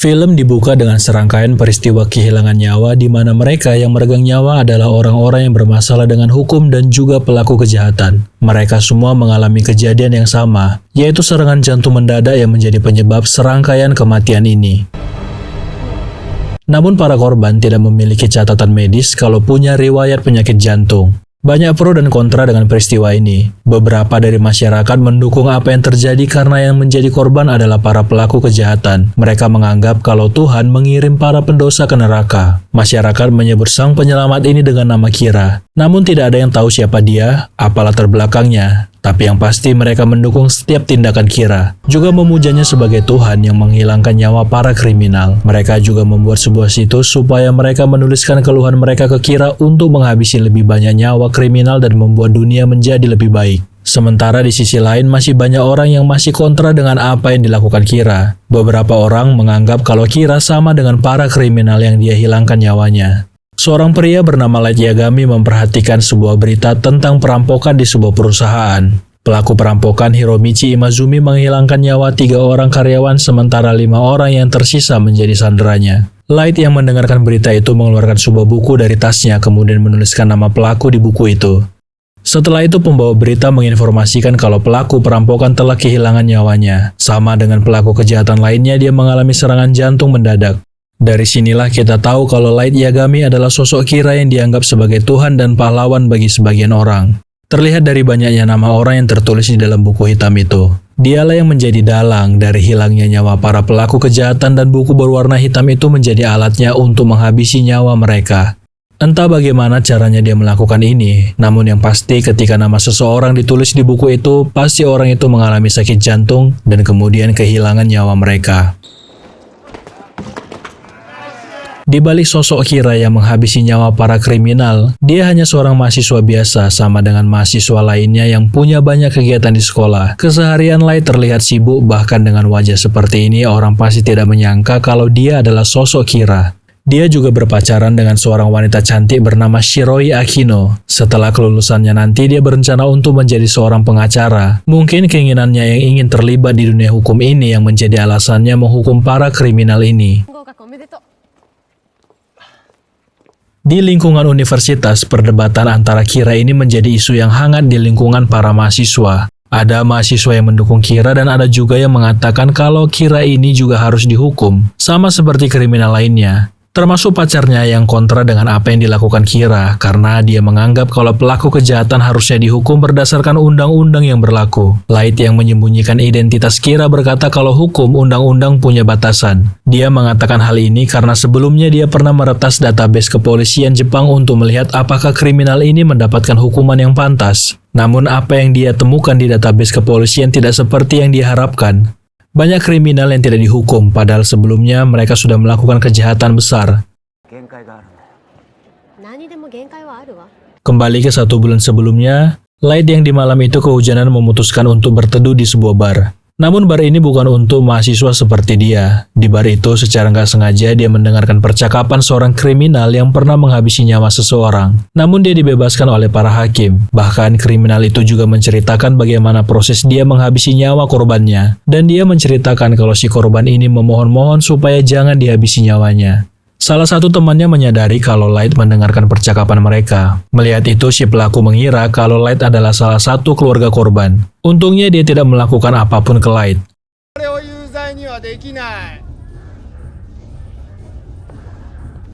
Film dibuka dengan serangkaian peristiwa kehilangan nyawa di mana mereka yang meregang nyawa adalah orang-orang yang bermasalah dengan hukum dan juga pelaku kejahatan. Mereka semua mengalami kejadian yang sama, yaitu serangan jantung mendadak yang menjadi penyebab serangkaian kematian ini. Namun para korban tidak memiliki catatan medis kalau punya riwayat penyakit jantung. Banyak pro dan kontra dengan peristiwa ini. Beberapa dari masyarakat mendukung apa yang terjadi karena yang menjadi korban adalah para pelaku kejahatan. Mereka menganggap kalau Tuhan mengirim para pendosa ke neraka. Masyarakat menyebut sang penyelamat ini dengan nama Kira. Namun tidak ada yang tahu siapa dia, apa latar belakangnya. Tapi yang pasti mereka mendukung setiap tindakan Kira. Juga memujanya sebagai Tuhan yang menghilangkan nyawa para kriminal. Mereka juga membuat sebuah situs supaya mereka menuliskan keluhan mereka ke Kira untuk menghabisi lebih banyak nyawa kriminal dan membuat dunia menjadi lebih baik. Sementara di sisi lain masih banyak orang yang masih kontra dengan apa yang dilakukan Kira. Beberapa orang menganggap kalau Kira sama dengan para kriminal yang dia hilangkan nyawanya. Seorang pria bernama Light Yagami memperhatikan sebuah berita tentang perampokan di sebuah perusahaan. Pelaku perampokan Hiromichi Imazumi menghilangkan nyawa 3 orang karyawan sementara 5 orang yang tersisa menjadi sanderanya. Light yang mendengarkan berita itu mengeluarkan sebuah buku dari tasnya kemudian menuliskan nama pelaku di buku itu. Setelah itu pembawa berita menginformasikan kalau pelaku perampokan telah kehilangan nyawanya. Sama dengan pelaku kejahatan lainnya, dia mengalami serangan jantung mendadak. Dari sinilah kita tahu kalau Light Yagami adalah sosok Kira yang dianggap sebagai Tuhan dan pahlawan bagi sebagian orang. Terlihat dari banyaknya nama orang yang tertulis di dalam buku hitam itu. Dialah yang menjadi dalang dari hilangnya nyawa para pelaku kejahatan dan buku berwarna hitam itu menjadi alatnya untuk menghabisi nyawa mereka. Entah bagaimana caranya dia melakukan ini, namun yang pasti ketika nama seseorang ditulis di buku itu, pasti orang itu mengalami sakit jantung dan kemudian kehilangan nyawa mereka. Di balik sosok Kira yang menghabisi nyawa para kriminal, dia hanya seorang mahasiswa biasa sama dengan mahasiswa lainnya yang punya banyak kegiatan di sekolah. Keseharian Light terlihat sibuk, bahkan dengan wajah seperti ini orang pasti tidak menyangka kalau dia adalah sosok Kira. Dia juga berpacaran dengan seorang wanita cantik bernama Shiroi Akino. Setelah kelulusannya nanti dia berencana untuk menjadi seorang pengacara. Mungkin keinginannya yang ingin terlibat di dunia hukum ini yang menjadi alasannya menghukum para kriminal ini. Di lingkungan universitas, perdebatan antara Kira ini menjadi isu yang hangat di lingkungan para mahasiswa. Ada mahasiswa yang mendukung Kira dan ada juga yang mengatakan kalau Kira ini juga harus dihukum, sama seperti kriminal lainnya. Termasuk pacarnya yang kontra dengan apa yang dilakukan Kira, karena dia menganggap kalau pelaku kejahatan harusnya dihukum berdasarkan undang-undang yang berlaku. Light yang menyembunyikan identitas Kira berkata kalau hukum undang-undang punya batasan. Dia mengatakan hal ini karena sebelumnya dia pernah meretas database kepolisian Jepang untuk melihat apakah kriminal ini mendapatkan hukuman yang pantas. Namun apa yang dia temukan di database kepolisian tidak seperti yang dia harapkan. Banyak kriminal yang tidak dihukum, padahal sebelumnya mereka sudah melakukan kejahatan besar. Kembali ke 1 bulan sebelumnya, Light yang di malam itu kehujanan memutuskan untuk berteduh di sebuah bar. Namun bar ini bukan untuk mahasiswa seperti dia. Di bar itu secara nggak sengaja dia mendengarkan percakapan seorang kriminal yang pernah menghabisi nyawa seseorang. Namun dia dibebaskan oleh para hakim. Bahkan kriminal itu juga menceritakan bagaimana proses dia menghabisi nyawa korbannya. Dan dia menceritakan kalau si korban ini memohon-mohon supaya jangan dihabisi nyawanya. Salah satu temannya menyadari kalau Light mendengarkan percakapan mereka. Melihat itu, si pelaku mengira kalau Light adalah salah satu keluarga korban. Untungnya dia tidak melakukan apapun ke Light.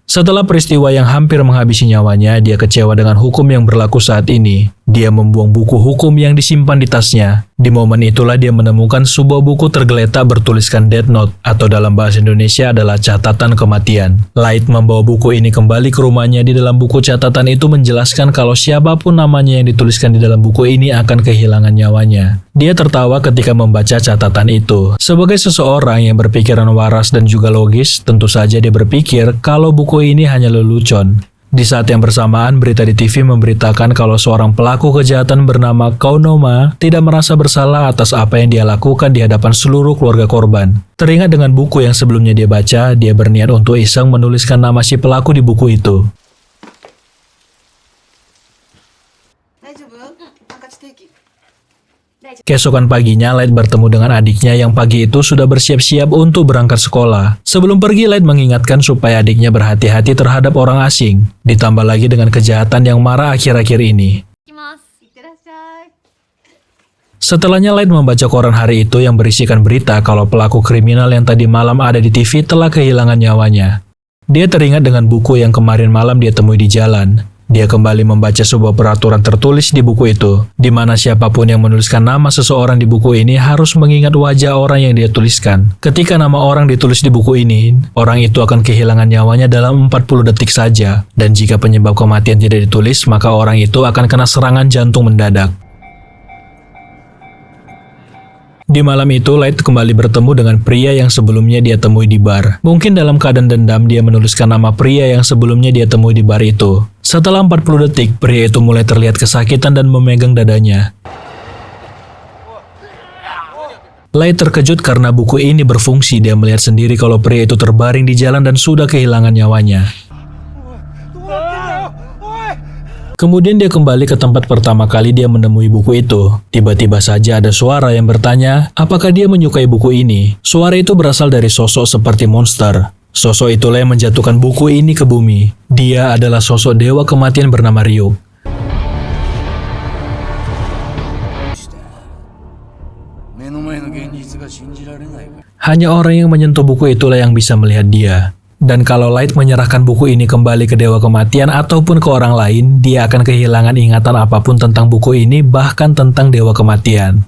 Setelah peristiwa yang hampir menghabisi nyawanya, dia kecewa dengan hukum yang berlaku saat ini. Dia membuang buku hukum yang disimpan di tasnya. Di momen itulah dia menemukan sebuah buku tergeletak bertuliskan Death Note, atau dalam bahasa Indonesia adalah catatan kematian. Light membawa buku ini kembali ke rumahnya. Di dalam buku catatan itu menjelaskan kalau siapapun namanya yang dituliskan di dalam buku ini akan kehilangan nyawanya. Dia tertawa ketika membaca catatan itu. Sebagai seseorang yang berpikiran waras dan juga logis, tentu saja dia berpikir kalau buku ini hanya lelucon. Di saat yang bersamaan, berita di TV memberitakan kalau seorang pelaku kejahatan bernama Kaunoma tidak merasa bersalah atas apa yang dia lakukan di hadapan seluruh keluarga korban. Teringat dengan buku yang sebelumnya dia baca, dia berniat untuk iseng menuliskan nama si pelaku di buku itu. Keesokan paginya, Light bertemu dengan adiknya yang pagi itu sudah bersiap-siap untuk berangkat sekolah. Sebelum pergi, Light mengingatkan supaya adiknya berhati-hati terhadap orang asing. Ditambah lagi dengan kejahatan yang marah akhir-akhir ini. Setelahnya, Light membaca koran hari itu yang berisikan berita kalau pelaku kriminal yang tadi malam ada di TV telah kehilangan nyawanya. Dia teringat dengan buku yang kemarin malam dia temui di jalan. Dia kembali membaca sebuah peraturan tertulis di buku itu, di mana siapapun yang menuliskan nama seseorang di buku ini harus mengingat wajah orang yang dia tuliskan. Ketika nama orang ditulis di buku ini, orang itu akan kehilangan nyawanya dalam 40 detik saja. Dan jika penyebab kematian tidak ditulis, maka orang itu akan kena serangan jantung mendadak. Di malam itu, Light kembali bertemu dengan pria yang sebelumnya dia temui di bar. Mungkin dalam keadaan dendam, dia menuliskan nama pria yang sebelumnya dia temui di bar itu. Setelah 40 detik, pria itu mulai terlihat kesakitan dan memegang dadanya. Light terkejut karena buku ini berfungsi. Dia melihat sendiri kalau pria itu terbaring di jalan dan sudah kehilangan nyawanya. Kemudian dia kembali ke tempat pertama kali dia menemui buku itu. Tiba-tiba saja ada suara yang bertanya, apakah dia menyukai buku ini? Suara itu berasal dari sosok seperti monster. Sosok itulah yang menjatuhkan buku ini ke bumi. Dia adalah sosok dewa kematian bernama Ryuk. Hanya orang yang menyentuh buku itulah yang bisa melihat dia. Dan kalau Light menyerahkan buku ini kembali ke dewa kematian ataupun ke orang lain, dia akan kehilangan ingatan apapun tentang buku ini, bahkan tentang dewa kematian.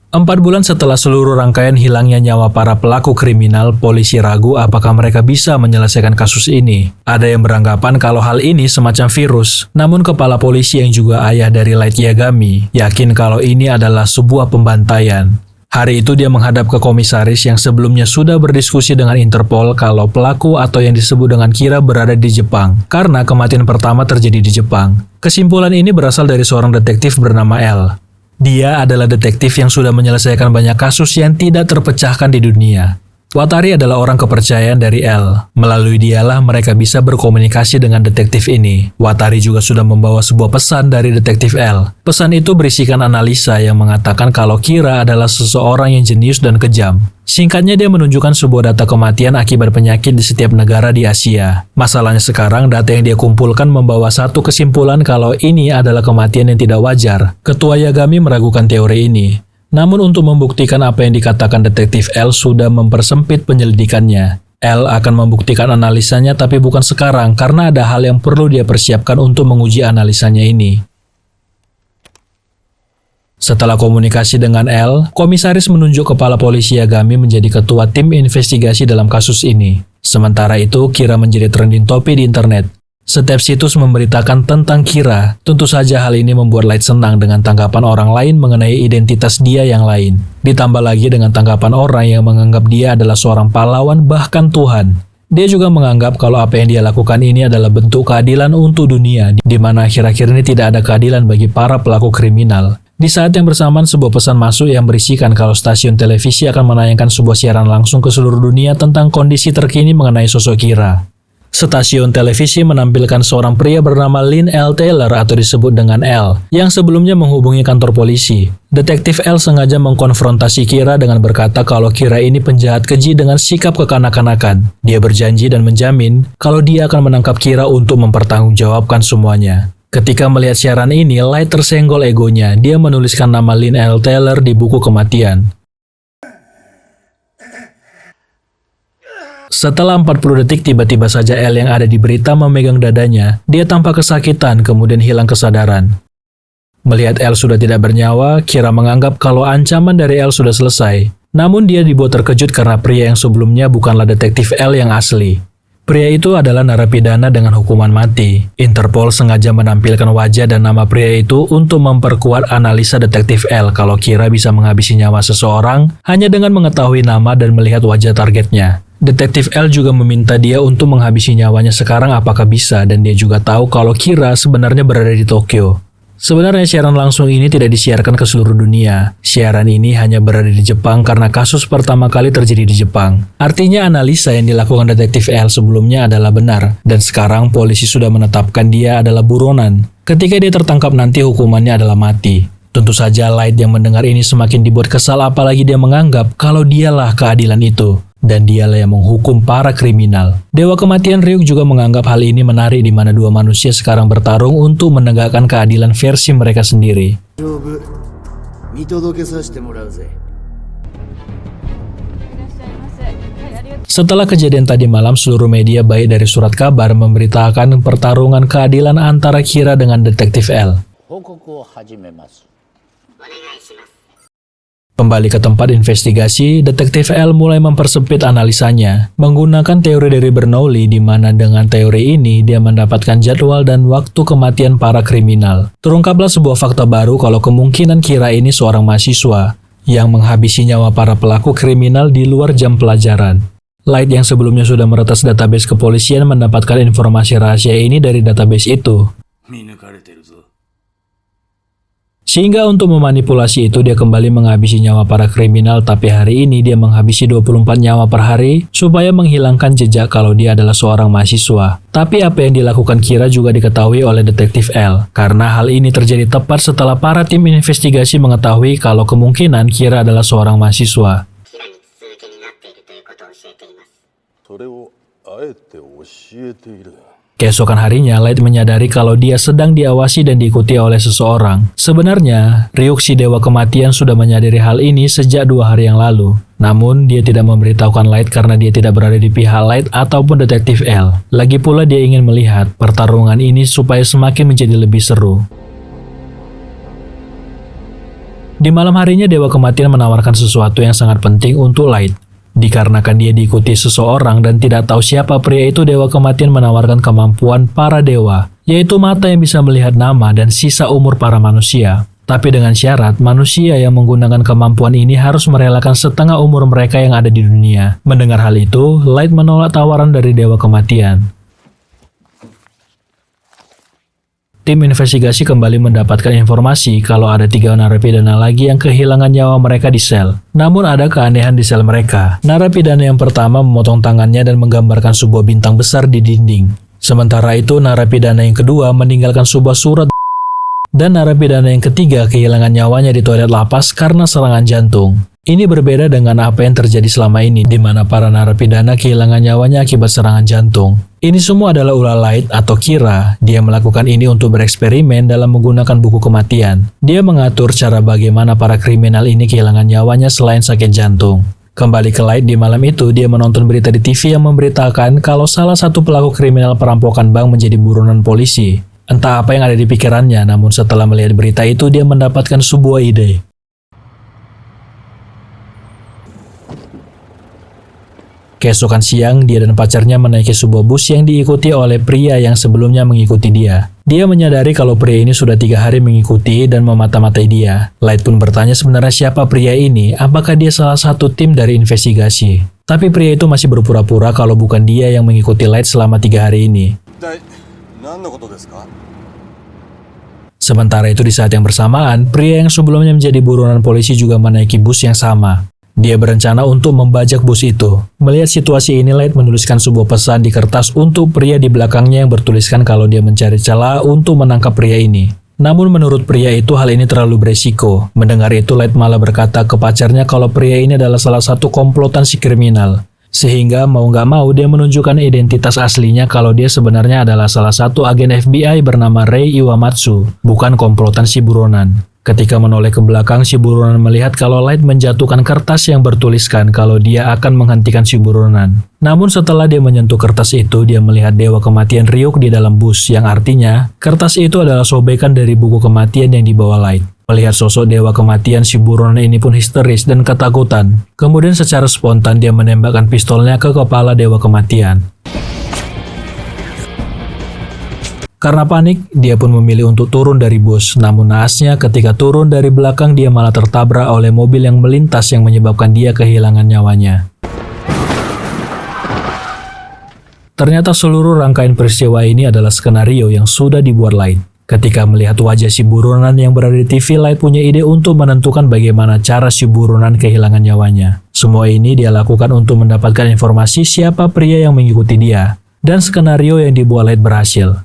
Empat bulan setelah seluruh rangkaian hilangnya nyawa para pelaku kriminal, polisi ragu apakah mereka bisa menyelesaikan kasus ini. Ada yang beranggapan kalau hal ini semacam virus, namun kepala polisi yang juga ayah dari Light Yagami yakin kalau ini adalah sebuah pembantaian. Hari itu dia menghadap ke komisaris yang sebelumnya sudah berdiskusi dengan Interpol kalau pelaku atau yang disebut dengan Kira berada di Jepang, karena kematian pertama terjadi di Jepang. Kesimpulan ini berasal dari seorang detektif bernama L. Dia adalah detektif yang sudah menyelesaikan banyak kasus yang tidak terpecahkan di dunia. Watari adalah orang kepercayaan dari L. Melalui dialah mereka bisa berkomunikasi dengan detektif ini. Watari juga sudah membawa sebuah pesan dari detektif L. Pesan itu berisikan analisa yang mengatakan kalau Kira adalah seseorang yang jenius dan kejam. Singkatnya, dia menunjukkan sebuah data kematian akibat penyakit di setiap negara di Asia. Masalahnya sekarang, data yang dia kumpulkan membawa satu kesimpulan kalau ini adalah kematian yang tidak wajar. Ketua Yagami meragukan teori ini. Namun untuk membuktikan apa yang dikatakan detektif L sudah mempersempit penyelidikannya. L akan membuktikan analisanya tapi bukan sekarang karena ada hal yang perlu dia persiapkan untuk menguji analisanya ini. Setelah komunikasi dengan L, komisaris menunjuk kepala polisi Yagami menjadi ketua tim investigasi dalam kasus ini. Sementara itu, Kira menjadi trending topic di internet. Setiap situs memberitakan tentang Kira. Tentu saja hal ini membuat Light senang dengan tanggapan orang lain mengenai identitas dia yang lain. Ditambah lagi dengan tanggapan orang yang menganggap dia adalah seorang pahlawan bahkan Tuhan. Dia juga menganggap kalau apa yang dia lakukan ini adalah bentuk keadilan untuk dunia, di mana akhir-akhir ini tidak ada keadilan bagi para pelaku kriminal. Di saat yang bersamaan, sebuah pesan masuk yang berisikan kalau stasiun televisi akan menayangkan sebuah siaran langsung ke seluruh dunia tentang kondisi terkini mengenai sosok Kira. Stasiun televisi menampilkan seorang pria bernama Lynn L. Taylor atau disebut dengan L, yang sebelumnya menghubungi kantor polisi. Detektif L sengaja mengkonfrontasi Kira dengan berkata kalau Kira ini penjahat keji dengan sikap kekanak-kanakan. Dia berjanji dan menjamin kalau dia akan menangkap Kira untuk mempertanggungjawabkan semuanya. Ketika melihat siaran ini, Light tersenggol egonya. Dia menuliskan nama Lynn L. Taylor di buku kematian. Setelah 40 detik, tiba-tiba saja L yang ada di berita memegang dadanya. Dia tampak kesakitan, kemudian hilang kesadaran. Melihat L sudah tidak bernyawa, Kira menganggap kalau ancaman dari L sudah selesai. Namun dia dibuat terkejut karena pria yang sebelumnya bukanlah detektif L yang asli. Pria itu adalah narapidana dengan hukuman mati. Interpol sengaja menampilkan wajah dan nama pria itu untuk memperkuat analisa detektif L kalau Kira bisa menghabisi nyawa seseorang hanya dengan mengetahui nama dan melihat wajah targetnya. Detektif L juga meminta dia untuk menghabisi nyawanya sekarang apakah bisa, dan dia juga tahu kalau Kira sebenarnya berada di Tokyo. Sebenarnya siaran langsung ini tidak disiarkan ke seluruh dunia. Siaran ini hanya berada di Jepang karena kasus pertama kali terjadi di Jepang. Artinya analisa yang dilakukan detektif L sebelumnya adalah benar, dan sekarang polisi sudah menetapkan dia adalah buronan. Ketika dia tertangkap nanti hukumannya adalah mati. Tentu saja Light yang mendengar ini semakin dibuat kesal apalagi dia menganggap kalau dialah keadilan itu. Dan dialah yang menghukum para kriminal. Dewa Kematian Ryuk juga menganggap hal ini menarik di mana dua manusia sekarang bertarung untuk menegakkan keadilan versi mereka sendiri. Setelah kejadian tadi malam, seluruh media baik dari surat kabar memberitakan pertarungan keadilan antara Kira dengan detektif L. Kembali ke tempat investigasi, detektif L mulai mempersempit analisanya, menggunakan teori dari Bernoulli di mana dengan teori ini dia mendapatkan jadwal dan waktu kematian para kriminal. Terungkaplah sebuah fakta baru kalau kemungkinan Kira ini seorang mahasiswa yang menghabisi nyawa para pelaku kriminal di luar jam pelajaran. Light yang sebelumnya sudah meretas database kepolisian mendapatkan informasi rahasia ini dari database itu. Sehingga untuk memanipulasi itu dia kembali menghabisi nyawa para kriminal, tapi hari ini dia menghabisi 24 nyawa per hari supaya menghilangkan jejak kalau dia adalah seorang mahasiswa. Tapi apa yang dilakukan Kira juga diketahui oleh detektif L, karena hal ini terjadi tepat setelah para tim investigasi mengetahui kalau kemungkinan Kira adalah seorang mahasiswa. Keesokan harinya, Light menyadari kalau dia sedang diawasi dan diikuti oleh seseorang. Sebenarnya, Ryuk si Dewa Kematian sudah menyadari hal ini sejak 2 hari yang lalu. Namun, dia tidak memberitahukan Light karena dia tidak berada di pihak Light ataupun detektif L. Lagi pula dia ingin melihat pertarungan ini supaya semakin menjadi lebih seru. Di malam harinya, Dewa Kematian menawarkan sesuatu yang sangat penting untuk Light. Dikarenakan dia diikuti seseorang dan tidak tahu siapa pria itu, Dewa Kematian menawarkan kemampuan para dewa, yaitu mata yang bisa melihat nama dan sisa umur para manusia. Tapi dengan syarat, manusia yang menggunakan kemampuan ini harus merelakan setengah umur mereka yang ada di dunia. Mendengar hal itu, Light menolak tawaran dari Dewa Kematian. Tim investigasi kembali mendapatkan informasi kalau ada 3 narapidana lagi yang kehilangan nyawa mereka di sel. Namun ada keanehan di sel mereka. Narapidana yang pertama memotong tangannya dan menggambarkan sebuah bintang besar di dinding. Sementara itu narapidana yang kedua meninggalkan sebuah surat. Dan narapidana yang ketiga kehilangan nyawanya di toilet lapas karena serangan jantung. Ini berbeda dengan apa yang terjadi selama ini, di mana para narapidana kehilangan nyawanya akibat serangan jantung. Ini semua adalah ulah Light atau Kira. Dia melakukan ini untuk bereksperimen dalam menggunakan buku kematian. Dia mengatur cara bagaimana para kriminal ini kehilangan nyawanya selain sakit jantung. Kembali ke Light, di malam itu dia menonton berita di TV yang memberitakan kalau salah satu pelaku kriminal perampokan bank menjadi buronan polisi. Entah apa yang ada di pikirannya, namun setelah melihat berita itu dia mendapatkan sebuah ide. Keesokan siang, dia dan pacarnya menaiki sebuah bus yang diikuti oleh pria yang sebelumnya mengikuti dia. Dia menyadari kalau pria ini sudah 3 hari mengikuti dan memata-matai dia. Light pun bertanya sebenarnya siapa pria ini, apakah dia salah satu tim dari investigasi. Tapi pria itu masih berpura-pura kalau bukan dia yang mengikuti Light selama 3 hari ini. Sementara itu di saat yang bersamaan, pria yang sebelumnya menjadi buronan polisi juga menaiki bus yang sama. Dia berencana untuk membajak bus itu. Melihat situasi ini, Light menuliskan sebuah pesan di kertas untuk pria di belakangnya yang bertuliskan kalau dia mencari celah untuk menangkap pria ini. Namun menurut pria itu hal ini terlalu beresiko. Mendengar itu, Light malah berkata ke pacarnya kalau pria ini adalah salah satu komplotan si kriminal. Sehingga mau nggak mau dia menunjukkan identitas aslinya kalau dia sebenarnya adalah salah satu agen FBI bernama Rei Iwamatsu, bukan komplotan si buronan. Ketika menoleh ke belakang, si buronan melihat kalau Light menjatuhkan kertas yang bertuliskan kalau dia akan menghentikan si buronan. Namun setelah dia menyentuh kertas itu, dia melihat Dewa Kematian Ryuk di dalam bus, yang artinya kertas itu adalah sobekan dari buku kematian yang dibawa Light. Melihat sosok Dewa Kematian, si buronan ini pun histeris dan ketakutan. Kemudian secara spontan dia menembakkan pistolnya ke kepala Dewa Kematian. Karena panik, dia pun memilih untuk turun dari bus. Namun naasnya ketika turun dari belakang dia malah tertabrak oleh mobil yang melintas yang menyebabkan dia kehilangan nyawanya. Ternyata seluruh rangkaian peristiwa ini adalah skenario yang sudah dibuat Light. Ketika melihat wajah si buronan yang berada di TV, Light punya ide untuk menentukan bagaimana cara si buronan kehilangan nyawanya. Semua ini dia lakukan untuk mendapatkan informasi siapa pria yang mengikuti dia. Dan skenario yang dibuat Light berhasil.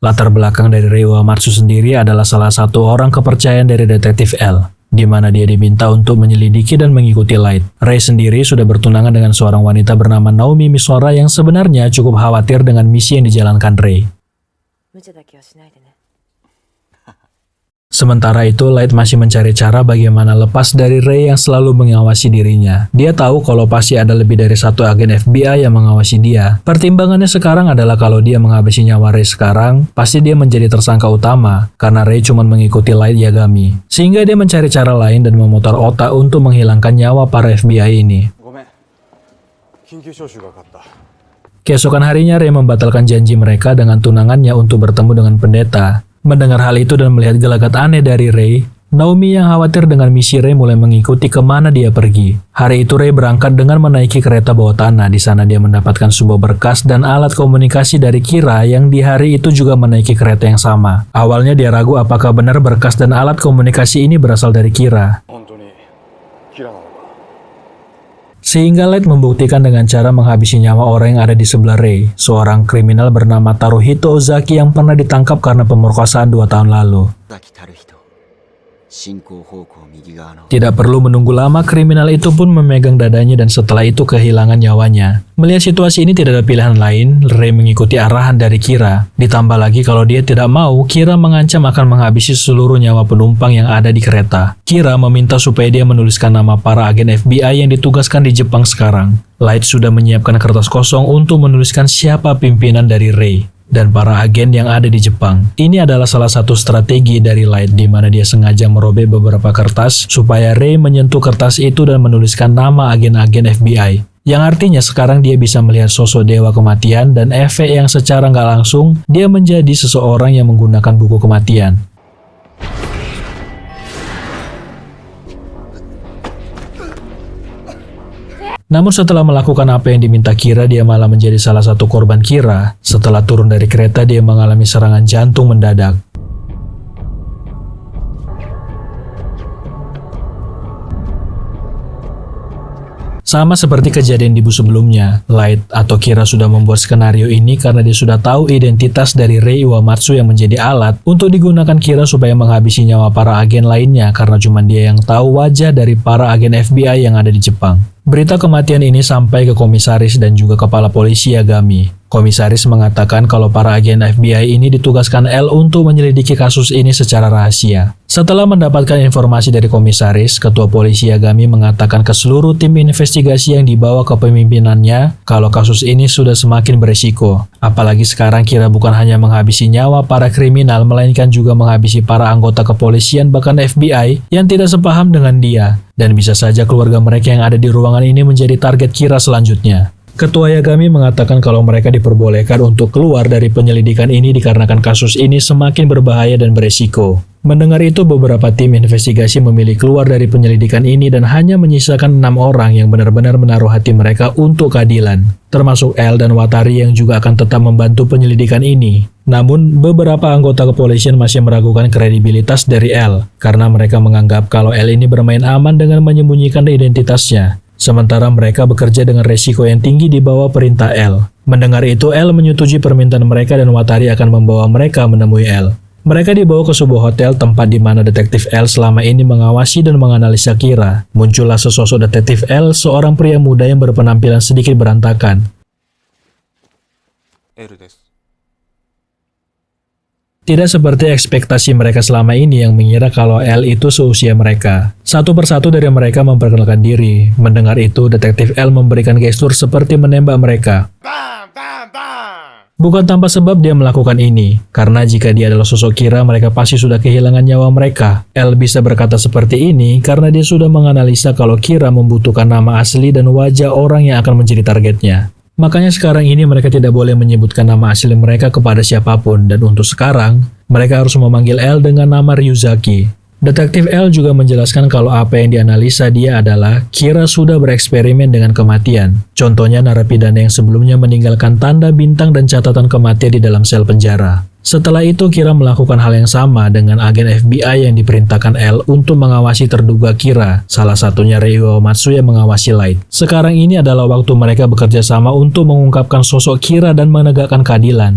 Latar belakang dari Rei Uematsu sendiri adalah salah satu orang kepercayaan dari detektif L, di mana dia diminta untuk menyelidiki dan mengikuti Light. Rei sendiri sudah bertunangan dengan seorang wanita bernama Naomi Misora yang sebenarnya cukup khawatir dengan misi yang dijalankan Rei. Sementara itu, Light masih mencari cara bagaimana lepas dari Rei yang selalu mengawasi dirinya. Dia tahu kalau pasti ada lebih dari satu agen FBI yang mengawasi dia. Pertimbangannya sekarang adalah kalau dia menghabisi nyawa Rei sekarang, pasti dia menjadi tersangka utama, karena Rei cuma mengikuti Light Yagami. Sehingga dia mencari cara lain dan memutar otak untuk menghilangkan nyawa para FBI ini. Keesokan harinya, Rei membatalkan janji mereka dengan tunangannya untuk bertemu dengan pendeta. Mendengar hal itu dan melihat gelagat aneh dari Rei, Naomi yang khawatir dengan misi Rei mulai mengikuti kemana dia pergi. Hari itu Rei berangkat dengan menaiki kereta bawah tanah. Di sana dia mendapatkan sebuah berkas dan alat komunikasi dari Kira yang di hari itu juga menaiki kereta yang sama. Awalnya dia ragu apakah benar berkas dan alat komunikasi ini berasal dari Kira. Sehingga Light membuktikan dengan cara menghabisi nyawa orang yang ada di sebelah Rei, seorang kriminal bernama Taruhito Ozaki yang pernah ditangkap karena pemerkosaan 2 tahun lalu. Tidak perlu menunggu lama, kriminal itu pun memegang dadanya dan setelah itu kehilangan nyawanya. Melihat situasi ini tidak ada pilihan lain, Rei mengikuti arahan dari Kira. Ditambah lagi kalau dia tidak mau, Kira mengancam akan menghabisi seluruh nyawa penumpang yang ada di kereta. Kira meminta supaya dia menuliskan nama para agen FBI yang ditugaskan di Jepang sekarang. Light sudah menyiapkan kertas kosong untuk menuliskan siapa pimpinan dari Rei dan para agen yang ada di Jepang. Ini adalah salah satu strategi dari Light di mana dia sengaja merobek beberapa kertas supaya Rei menyentuh kertas itu dan menuliskan nama agen-agen FBI. Yang artinya sekarang dia bisa melihat sosok dewa kematian dan efek yang secara nggak langsung dia menjadi seseorang yang menggunakan buku kematian. Namun setelah melakukan apa yang diminta Kira, dia malah menjadi salah satu korban Kira. Setelah turun dari kereta, dia mengalami serangan jantung mendadak. Sama seperti kejadian di bus sebelumnya, Light atau Kira sudah membuat skenario ini karena dia sudah tahu identitas dari Rei Uematsu yang menjadi alat untuk digunakan Kira supaya menghabisi nyawa para agen lainnya karena cuma dia yang tahu wajah dari para agen FBI yang ada di Jepang. Berita kematian ini sampai ke komisaris dan juga kepala polisi Yagami. Komisaris mengatakan kalau para agen FBI ini ditugaskan L untuk menyelidiki kasus ini secara rahasia. Setelah mendapatkan informasi dari komisaris, ketua polisi Yagami mengatakan ke seluruh tim investigasi yang dibawa ke pemimpinannya kalau kasus ini sudah semakin beresiko. Apalagi sekarang Kira bukan hanya menghabisi nyawa para kriminal, melainkan juga menghabisi para anggota kepolisian bahkan FBI yang tidak sepaham dengan dia. Dan bisa saja keluarga mereka yang ada di ruangan ini menjadi target Kira selanjutnya. Ketua Yagami mengatakan kalau mereka diperbolehkan untuk keluar dari penyelidikan ini dikarenakan kasus ini semakin berbahaya dan beresiko. Mendengar itu, beberapa tim investigasi memilih keluar dari penyelidikan ini dan hanya menyisakan 6 orang yang benar-benar menaruh hati mereka untuk keadilan, termasuk L dan Watari yang juga akan tetap membantu penyelidikan ini. Namun, beberapa anggota kepolisian masih meragukan kredibilitas dari L, karena mereka menganggap kalau L ini bermain aman dengan menyembunyikan identitasnya. Sementara mereka bekerja dengan resiko yang tinggi di bawah perintah L. Mendengar itu, L menyetujui permintaan mereka dan Watari akan membawa mereka menemui L. Mereka dibawa ke sebuah hotel tempat di mana detektif L selama ini mengawasi dan menganalisa Kira. Muncullah sesosok detektif L, seorang pria muda yang berpenampilan sedikit berantakan. Tidak seperti ekspektasi mereka selama ini yang mengira kalau L itu seusia mereka. Satu persatu dari mereka memperkenalkan diri. Mendengar itu, detektif L memberikan gestur seperti menembak mereka. Bukan tanpa sebab dia melakukan ini, karena jika dia adalah sosok Kira, mereka pasti sudah kehilangan nyawa mereka. L bisa berkata seperti ini karena dia sudah menganalisa kalau Kira membutuhkan nama asli dan wajah orang yang akan menjadi targetnya. Makanya sekarang ini mereka tidak boleh menyebutkan nama asli mereka kepada siapapun, dan untuk sekarang, mereka harus memanggil L dengan nama Ryuzaki. Detektif L juga menjelaskan kalau apa yang dianalisa dia adalah Kira sudah bereksperimen dengan kematian. Contohnya narapidana yang sebelumnya meninggalkan tanda bintang dan catatan kematian di dalam sel penjara. Setelah itu Kira melakukan hal yang sama dengan agen FBI yang diperintahkan L untuk mengawasi terduga Kira, salah satunya Rei Uematsu yang mengawasi Light. Sekarang ini adalah waktu mereka bekerja sama untuk mengungkapkan sosok Kira dan menegakkan keadilan.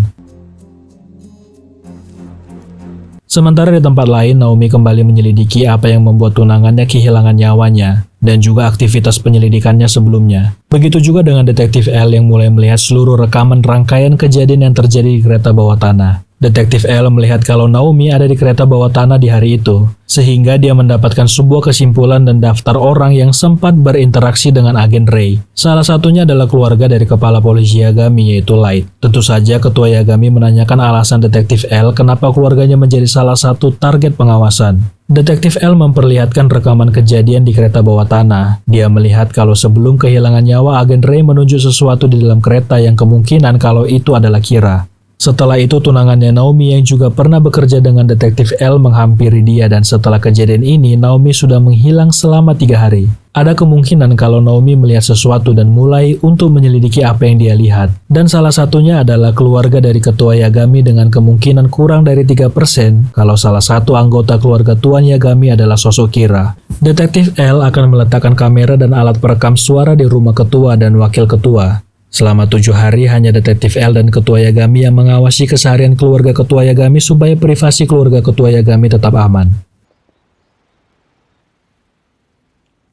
Sementara di tempat lain, Naomi kembali menyelidiki apa yang membuat tunangannya kehilangan nyawanya, dan juga aktivitas penyelidikannya sebelumnya. Begitu juga dengan detektif L yang mulai melihat seluruh rekaman rangkaian kejadian yang terjadi di kereta bawah tanah. Detektif L melihat kalau Naomi ada di kereta bawah tanah di hari itu, sehingga dia mendapatkan sebuah kesimpulan dan daftar orang yang sempat berinteraksi dengan agen Rei. Salah satunya adalah keluarga dari kepala polisi Yagami, yaitu Light. Tentu saja ketua Yagami menanyakan alasan detektif L kenapa keluarganya menjadi salah satu target pengawasan. Detektif L memperlihatkan rekaman kejadian di kereta bawah tanah. Dia melihat kalau sebelum kehilangan nyawa, agen Rei menunjuk sesuatu di dalam kereta yang kemungkinan kalau itu adalah Kira. Setelah itu tunangannya Naomi yang juga pernah bekerja dengan detektif L menghampiri dia, dan setelah kejadian ini Naomi sudah menghilang selama 3 hari. Ada kemungkinan kalau Naomi melihat sesuatu dan mulai untuk menyelidiki apa yang dia lihat. Dan salah satunya adalah keluarga dari ketua Yagami dengan kemungkinan kurang dari 3% kalau salah satu anggota keluarga Tuan Yagami adalah sosok Kira. Detektif L akan meletakkan kamera dan alat perekam suara di rumah ketua dan wakil ketua. Selama 7 hari hanya detektif L dan ketua Yagami yang mengawasi keseharian keluarga ketua Yagami supaya privasi keluarga ketua Yagami tetap aman.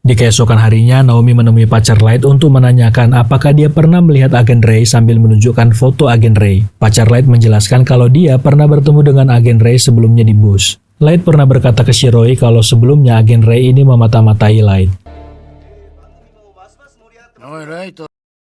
Di keesokan harinya, Naomi menemui pacar Light untuk menanyakan apakah dia pernah melihat agen Rei sambil menunjukkan foto agen Rei. Pacar Light menjelaskan kalau dia pernah bertemu dengan agen Rei sebelumnya di bus. Light pernah berkata ke Shiroi kalau sebelumnya agen Rei ini memata-matai Light.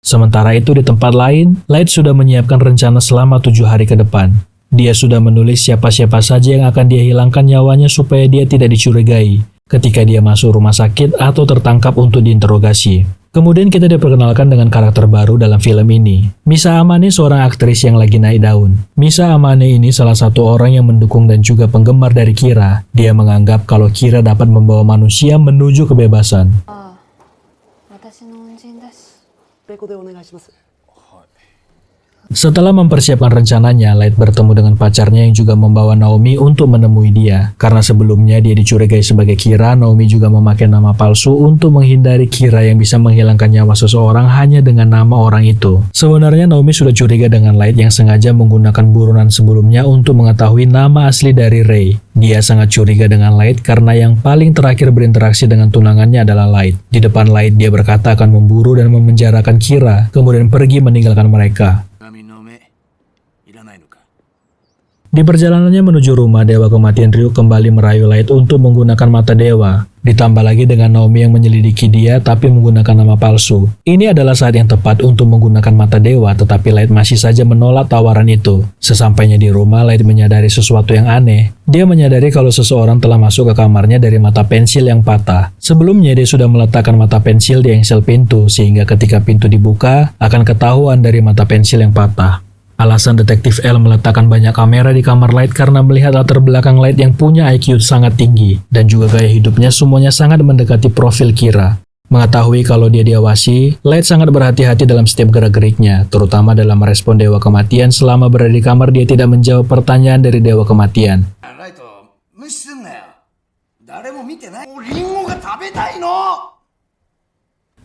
Sementara itu di tempat lain, Light sudah menyiapkan rencana selama 7 hari ke depan. Dia sudah menulis siapa-siapa saja yang akan dia hilangkan nyawanya supaya dia tidak dicurigai ketika dia masuk rumah sakit atau tertangkap untuk diinterogasi. Kemudian kita diperkenalkan dengan karakter baru dalam film ini. Misa Amane seorang aktris yang lagi naik daun. Misa Amane ini salah satu orang yang mendukung dan juga penggemar dari Kira. Dia menganggap kalau Kira dapat membawa manusia menuju kebebasan. Setelah mempersiapkan rencananya, Light bertemu dengan pacarnya yang juga membawa Naomi untuk menemui dia. Karena sebelumnya dia dicurigai sebagai Kira, Naomi juga memakai nama palsu untuk menghindari Kira yang bisa menghilangkan nyawa seseorang hanya dengan nama orang itu. Sebenarnya Naomi sudah curiga dengan Light yang sengaja menggunakan buronan sebelumnya untuk mengetahui nama asli dari Rei. Dia sangat curiga dengan Light karena yang paling terakhir berinteraksi dengan tunangannya adalah Light. Di depan Light, dia berkata akan memburu dan memenjarakan Kira, kemudian pergi meninggalkan mereka. Di perjalanannya menuju rumah, Dewa Kematian Ryuk kembali merayu Light untuk menggunakan mata dewa. Ditambah lagi dengan Naomi yang menyelidiki dia tapi menggunakan nama palsu. Ini adalah saat yang tepat untuk menggunakan mata dewa, tetapi Light masih saja menolak tawaran itu. Sesampainya di rumah, Light menyadari sesuatu yang aneh. Dia menyadari kalau seseorang telah masuk ke kamarnya dari mata pensil yang patah. Sebelumnya dia sudah meletakkan mata pensil di engsel pintu, sehingga ketika pintu dibuka, akan ketahuan dari mata pensil yang patah. Alasan detektif L meletakkan banyak kamera di kamar Light karena melihat latar belakang Light yang punya IQ sangat tinggi dan juga gaya hidupnya semuanya sangat mendekati profil Kira. Mengetahui kalau dia diawasi, Light sangat berhati-hati dalam setiap gerak-geriknya, terutama dalam merespon Dewa Kematian. Selama berada di kamar, dia tidak menjawab pertanyaan dari Dewa Kematian.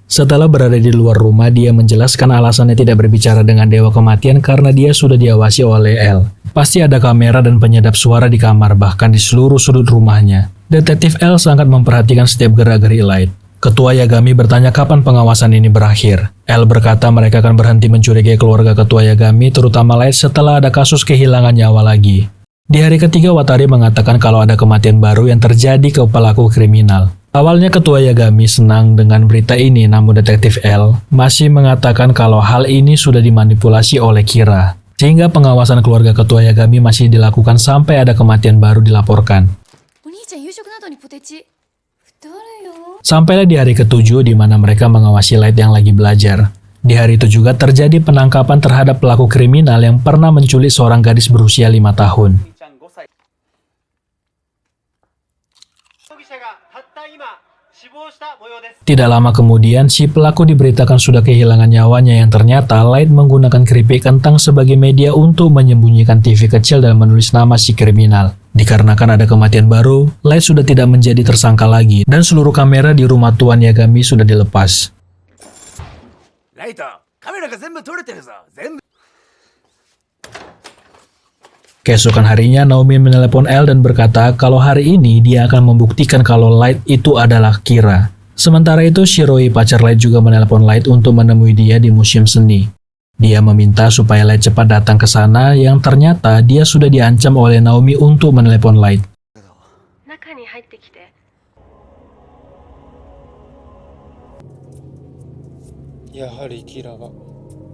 Setelah berada di luar rumah, dia menjelaskan alasannya tidak berbicara dengan Dewa Kematian karena dia sudah diawasi oleh L. Pasti ada kamera dan penyedap suara di kamar, bahkan di seluruh sudut rumahnya. Detektif L sangat memperhatikan setiap gerak-gerik Light. Ketua Yagami bertanya kapan pengawasan ini berakhir. L berkata mereka akan berhenti mencurigai keluarga Ketua Yagami, terutama Light setelah ada kasus kehilangan nyawa lagi. Di hari ketiga, Watari mengatakan kalau ada kematian baru yang terjadi ke pelaku kriminal. Awalnya Ketua Yagami senang dengan berita ini, namun detektif L masih mengatakan kalau hal ini sudah dimanipulasi oleh Kira. Sehingga pengawasan keluarga Ketua Yagami masih dilakukan sampai ada kematian baru dilaporkan. Sampailah di hari ketujuh di mana mereka mengawasi Light yang lagi belajar. Di hari itu juga terjadi penangkapan terhadap pelaku kriminal yang pernah menculik seorang gadis berusia 5 tahun. Tidak lama kemudian, si pelaku diberitakan sudah kehilangan nyawanya yang ternyata Light menggunakan keripik kentang sebagai media untuk menyembunyikan TV kecil dan menulis nama si kriminal. Dikarenakan ada kematian baru, Light sudah tidak menjadi tersangka lagi dan seluruh kamera di rumah Tuan Yagami sudah dilepas. Keesokan harinya, Naomi menelepon L dan berkata kalau hari ini dia akan membuktikan kalau Light itu adalah Kira. Sementara itu, Shiroi, pacar Light, juga menelepon Light untuk menemui dia di museum seni. Dia meminta supaya Light cepat datang ke sana, yang ternyata dia sudah diancam oleh Naomi untuk menelepon Light.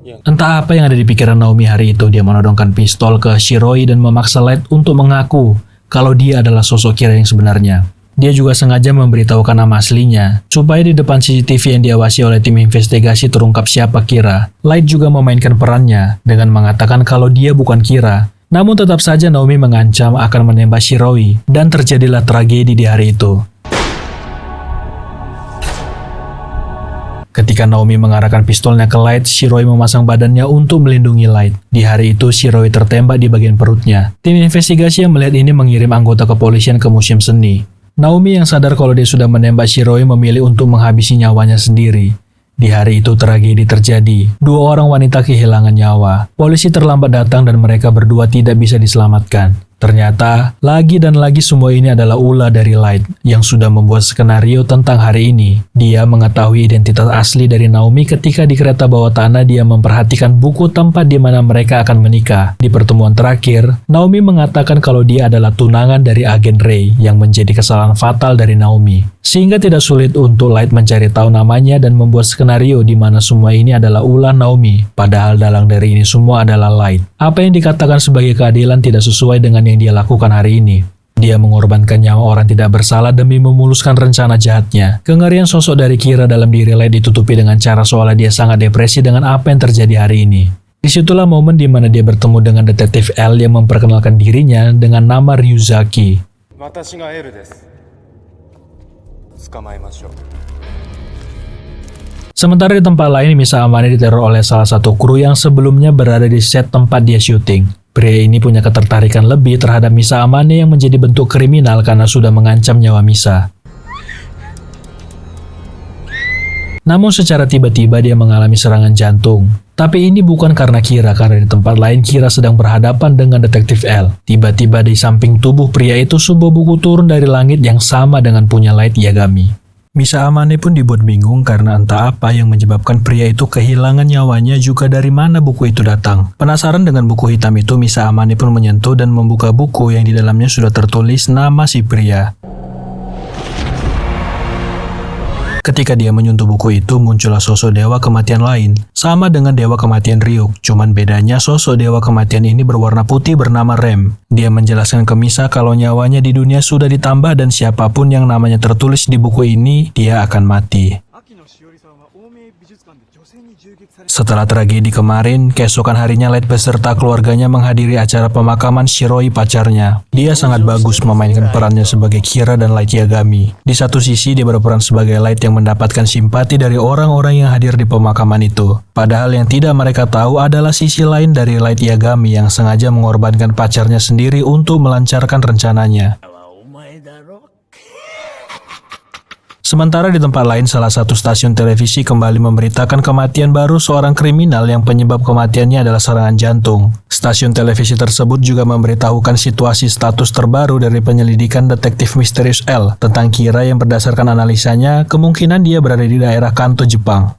Entah apa yang ada di pikiran Naomi hari itu, dia menodongkan pistol ke Shiroi dan memaksa Light untuk mengaku kalau dia adalah sosok Kira yang sebenarnya. Dia juga sengaja memberitahukan nama aslinya, supaya di depan CCTV yang diawasi oleh tim investigasi terungkap siapa Kira. Light juga memainkan perannya dengan mengatakan kalau dia bukan Kira. Namun tetap saja Naomi mengancam akan menembak Shiroi, dan terjadilah tragedi di hari itu. Ketika Naomi mengarahkan pistolnya ke Light, Shiroi memasang badannya untuk melindungi Light. Di hari itu, Shiroi tertembak di bagian perutnya. Tim investigasi yang melihat ini mengirim anggota kepolisian ke museum seni. Naomi yang sadar kalau dia sudah menembak Shiroi memilih untuk menghabisi nyawanya sendiri. Di hari itu tragedi terjadi. 2 orang wanita kehilangan nyawa. Polisi terlambat datang dan mereka berdua tidak bisa diselamatkan. Ternyata, lagi dan lagi semua ini adalah ulah dari Light yang sudah membuat skenario tentang hari ini. Dia mengetahui identitas asli dari Naomi ketika di kereta bawah tanah dia memperhatikan buku tempat di mana mereka akan menikah. Di pertemuan terakhir, Naomi mengatakan kalau dia adalah tunangan dari agen Ray yang menjadi kesalahan fatal dari Naomi. Sehingga tidak sulit untuk Light mencari tahu namanya dan membuat skenario di mana semua ini adalah ulah Naomi. Padahal dalang dari ini semua adalah Light. Apa yang dikatakan sebagai keadilan tidak sesuai dengan yang dia lakukan hari ini. Dia mengorbankan nyawa orang tidak bersalah demi memuluskan rencana jahatnya. Kengerian sosok dari Kira dalam diri Light ditutupi dengan cara seolah dia sangat depresi dengan apa yang terjadi hari ini. Disitulah momen di mana dia bertemu dengan detektif L yang memperkenalkan dirinya dengan nama Ryuzaki. Sementara di tempat lain, Misa Amane diteror oleh salah satu kru yang sebelumnya berada di set tempat dia syuting. Pria ini punya ketertarikan lebih terhadap Misa Amane yang menjadi bentuk kriminal karena sudah mengancam nyawa Misa. Namun secara tiba-tiba dia mengalami serangan jantung. Tapi ini bukan karena Kira, karena di tempat lain Kira sedang berhadapan dengan detektif L. Tiba-tiba di samping tubuh pria itu sebuah buku turun dari langit yang sama dengan punya Light Yagami. Misa Amane pun dibuat bingung karena entah apa yang menyebabkan pria itu kehilangan nyawanya, juga dari mana buku itu datang. Penasaran dengan buku hitam itu, Misa Amane pun menyentuh dan membuka buku yang di dalamnya sudah tertulis nama si pria. Ketika dia menyentuh buku itu, muncullah sosok dewa kematian lain, sama dengan dewa kematian Ryuk. Cuman bedanya sosok dewa kematian ini berwarna putih bernama Rem. Dia menjelaskan ke Misa kalau nyawanya di dunia sudah ditambah dan siapapun yang namanya tertulis di buku ini, dia akan mati. Setelah tragedi kemarin, keesokan harinya Light beserta keluarganya menghadiri acara pemakaman Shiroi, pacarnya. Dia sangat bagus memainkan perannya sebagai Kira dan Light Yagami. Di satu sisi dia berperan sebagai Light yang mendapatkan simpati dari orang-orang yang hadir di pemakaman itu. Padahal yang tidak mereka tahu adalah sisi lain dari Light Yagami yang sengaja mengorbankan pacarnya sendiri untuk melancarkan rencananya. Sementara di tempat lain, salah satu stasiun televisi kembali memberitakan kematian baru seorang kriminal yang penyebab kematiannya adalah serangan jantung. Stasiun televisi tersebut juga memberitahukan situasi status terbaru dari penyelidikan detektif misterius L tentang Kira yang berdasarkan analisanya, kemungkinan dia berada di daerah Kanto, Jepang.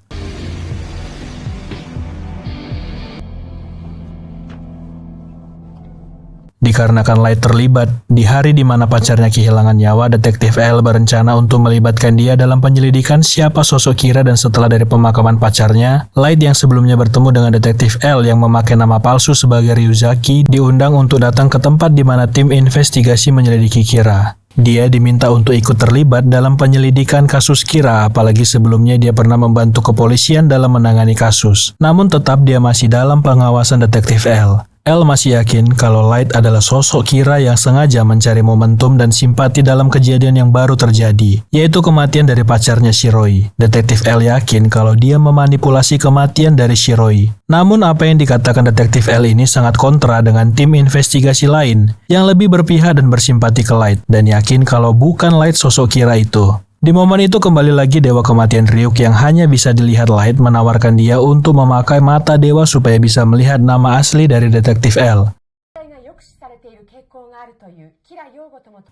Dikarenakan Light terlibat, di hari di mana pacarnya kehilangan nyawa, detektif L berencana untuk melibatkan dia dalam penyelidikan siapa sosok Kira, dan setelah dari pemakaman pacarnya, Light yang sebelumnya bertemu dengan detektif L yang memakai nama palsu sebagai Ryuzaki diundang untuk datang ke tempat di mana tim investigasi menyelidiki Kira. Dia diminta untuk ikut terlibat dalam penyelidikan kasus Kira, apalagi sebelumnya dia pernah membantu kepolisian dalam menangani kasus. Namun tetap dia masih dalam pengawasan detektif L. L masih yakin kalau Light adalah sosok Kira yang sengaja mencari momentum dan simpati dalam kejadian yang baru terjadi, yaitu kematian dari pacarnya Shiroi. Detektif L yakin kalau dia memanipulasi kematian dari Shiroi. Namun apa yang dikatakan Detektif L ini sangat kontra dengan tim investigasi lain yang lebih berpihak dan bersimpati ke Light, dan yakin kalau bukan Light sosok Kira itu. Di momen itu kembali lagi Dewa Kematian Ryuk yang hanya bisa dilihat Light menawarkan dia untuk memakai mata dewa supaya bisa melihat nama asli dari Detektif L.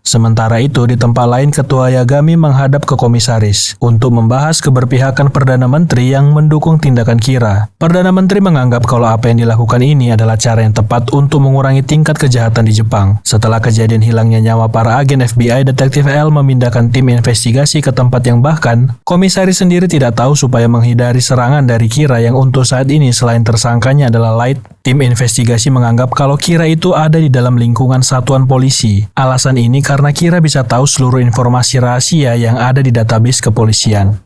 Sementara itu, di tempat lain Ketua Yagami menghadap ke komisaris untuk membahas keberpihakan Perdana Menteri yang mendukung tindakan Kira. Perdana Menteri menganggap kalau apa yang dilakukan ini adalah cara yang tepat untuk mengurangi tingkat kejahatan di Jepang. Setelah kejadian hilangnya nyawa para agen FBI, Detektif L memindahkan tim investigasi ke tempat yang bahkan komisaris sendiri tidak tahu supaya menghindari serangan dari Kira yang untuk saat ini selain tersangkanya adalah Light. Tim investigasi menganggap kalau Kira itu ada di dalam lingkungan satuan polisi. Alasan ini karena Kira bisa tahu seluruh informasi rahasia yang ada di database kepolisian.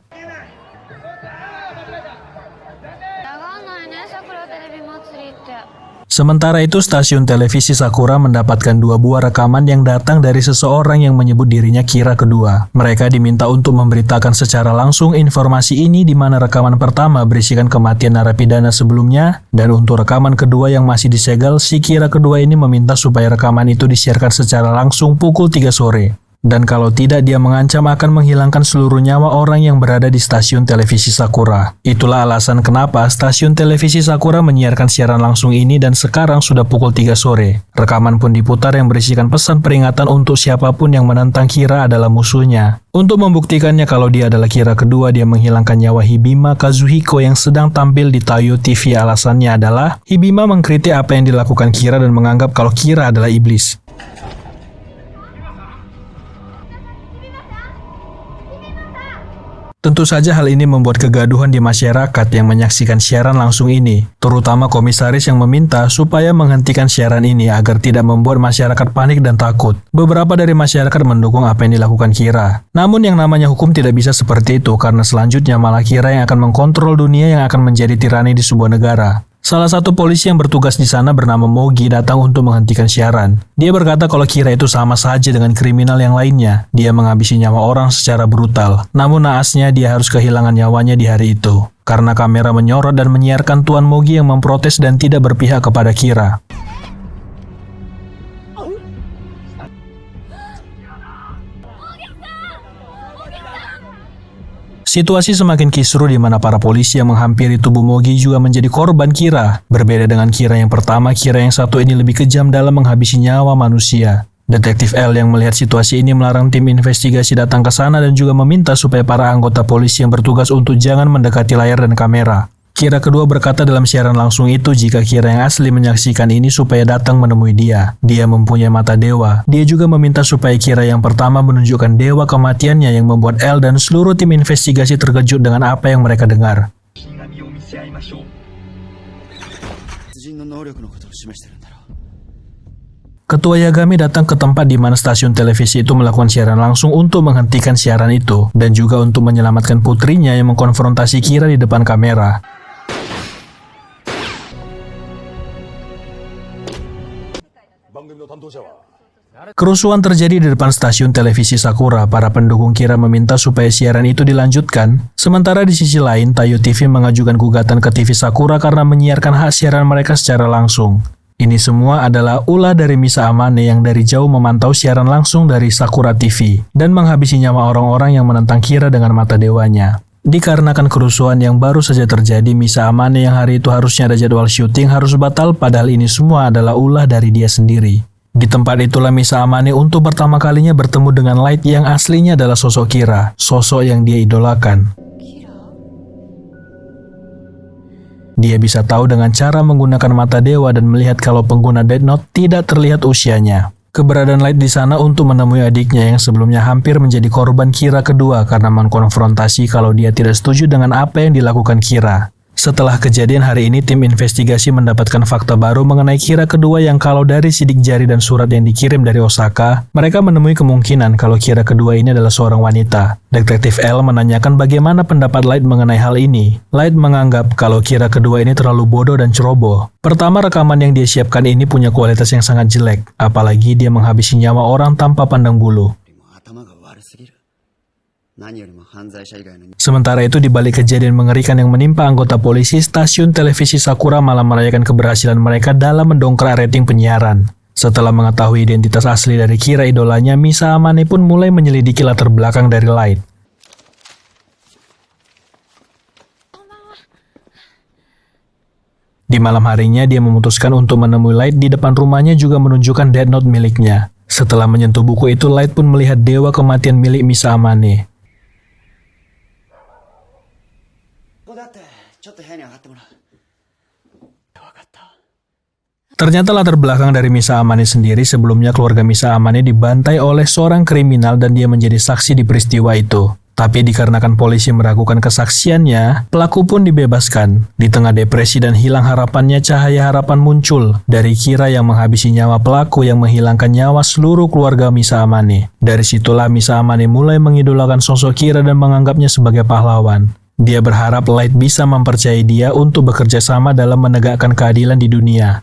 Sementara itu, stasiun televisi Sakura mendapatkan 2 buah rekaman yang datang dari seseorang yang menyebut dirinya Kira kedua. Mereka diminta untuk memberitakan secara langsung informasi ini di mana rekaman pertama berisikan kematian narapidana sebelumnya, dan untuk rekaman kedua yang masih disegel, si Kira kedua ini meminta supaya rekaman itu disiarkan secara langsung pukul 3 sore. Dan kalau tidak, dia mengancam akan menghilangkan seluruh nyawa orang yang berada di stasiun televisi Sakura. Itulah alasan kenapa stasiun televisi Sakura menyiarkan siaran langsung ini dan sekarang sudah pukul 3 sore. Rekaman pun diputar yang berisikan pesan peringatan untuk siapapun yang menentang Kira adalah musuhnya. Untuk membuktikannya kalau dia adalah Kira kedua, dia menghilangkan nyawa Hibima Kazuhiko yang sedang tampil di Taiyo TV. Alasannya adalah Hibima mengkritik apa yang dilakukan Kira dan menganggap kalau Kira adalah iblis. Tentu saja hal ini membuat kegaduhan di masyarakat yang menyaksikan siaran langsung ini, terutama komisaris yang meminta supaya menghentikan siaran ini agar tidak membuat masyarakat panik dan takut. Beberapa dari masyarakat mendukung apa yang dilakukan Kira. Namun yang namanya hukum tidak bisa seperti itu karena selanjutnya malah Kira yang akan mengkontrol dunia yang akan menjadi tirani di sebuah negara. Salah satu polisi yang bertugas di sana bernama Mogi datang untuk menghentikan siaran. Dia berkata kalau Kira itu sama saja dengan kriminal yang lainnya. Dia menghabisi nyawa orang secara brutal. Namun naasnya dia harus kehilangan nyawanya di hari itu. Karena kamera menyorot dan menyiarkan Tuan Mogi yang memprotes dan tidak berpihak kepada Kira. Situasi semakin kisruh di mana para polisi yang menghampiri tubuh Mogi juga menjadi korban Kira. Berbeda dengan Kira yang pertama, Kira yang satu ini lebih kejam dalam menghabisi nyawa manusia. Detektif L yang melihat situasi ini melarang tim investigasi datang ke sana dan juga meminta supaya para anggota polisi yang bertugas untuk jangan mendekati layar dan kamera. Kira kedua berkata dalam siaran langsung itu jika Kira yang asli menyaksikan ini supaya datang menemui dia. Dia mempunyai mata dewa. Dia juga meminta supaya Kira yang pertama menunjukkan dewa kematiannya yang membuat L dan seluruh tim investigasi terkejut dengan apa yang mereka dengar. Ketua Yagami datang ke tempat di mana stasiun televisi itu melakukan siaran langsung untuk menghentikan siaran itu dan juga untuk menyelamatkan putrinya yang mengkonfrontasi Kira di depan kamera. Kerusuhan terjadi di depan stasiun televisi Sakura. Para pendukung Kira meminta supaya siaran itu dilanjutkan. Sementara di sisi lain, Taiyo TV mengajukan gugatan ke TV Sakura karena menyiarkan hak siaran mereka secara langsung. Ini semua adalah ulah dari Misa Amane yang dari jauh memantau siaran langsung dari Sakura TV dan menghabisi nyawa orang-orang yang menentang Kira dengan mata dewanya. Dikarenakan kerusuhan yang baru saja terjadi, Misa Amane yang hari itu harusnya ada jadwal syuting harus batal, padahal ini semua adalah ulah dari dia sendiri. Di tempat itulah Misa Amane untuk pertama kalinya bertemu dengan Light yang aslinya adalah sosok Kira, sosok yang dia idolakan. Dia bisa tahu dengan cara menggunakan mata dewa dan melihat kalau pengguna Death Note tidak terlihat usianya. Keberadaan Light di sana untuk menemui adiknya yang sebelumnya hampir menjadi korban Kira kedua karena mengkonfrontasi kalau dia tidak setuju dengan apa yang dilakukan Kira. Setelah kejadian hari ini, tim investigasi mendapatkan fakta baru mengenai Kira kedua yang kalau dari sidik jari dan surat yang dikirim dari Osaka, mereka menemui kemungkinan kalau Kira kedua ini adalah seorang wanita. Detektif L menanyakan bagaimana pendapat Light mengenai hal ini. Light menganggap kalau Kira kedua ini terlalu bodoh dan ceroboh. Pertama, rekaman yang dia siapkan ini punya kualitas yang sangat jelek, apalagi dia menghabisi nyawa orang tanpa pandang bulu. Sementara itu, di balik kejadian mengerikan yang menimpa anggota polisi, stasiun televisi Sakura malah merayakan keberhasilan mereka dalam mendongkrak rating penyiaran. Setelah mengetahui identitas asli dari Kira idolanya, Misa Amane pun mulai menyelidiki latar belakang dari Light. Di malam harinya, dia memutuskan untuk menemui Light di depan rumahnya juga menunjukkan Death Note miliknya. Setelah menyentuh buku itu, Light pun melihat dewa kematian milik Misa Amane. Ternyata latar belakang dari Misa Amane sendiri, sebelumnya keluarga Misa Amane dibantai oleh seorang kriminal dan dia menjadi saksi di peristiwa itu. Tapi dikarenakan polisi meragukan kesaksiannya, pelaku pun dibebaskan. Di tengah depresi dan hilang harapannya, cahaya harapan muncul dari Kira yang menghabisi nyawa pelaku yang menghilangkan nyawa seluruh keluarga Misa Amane. Dari situlah Misa Amane mulai mengidolakan sosok Kira dan menganggapnya sebagai pahlawan. Dia berharap Light bisa mempercayai dia untuk bekerja sama dalam menegakkan keadilan di dunia.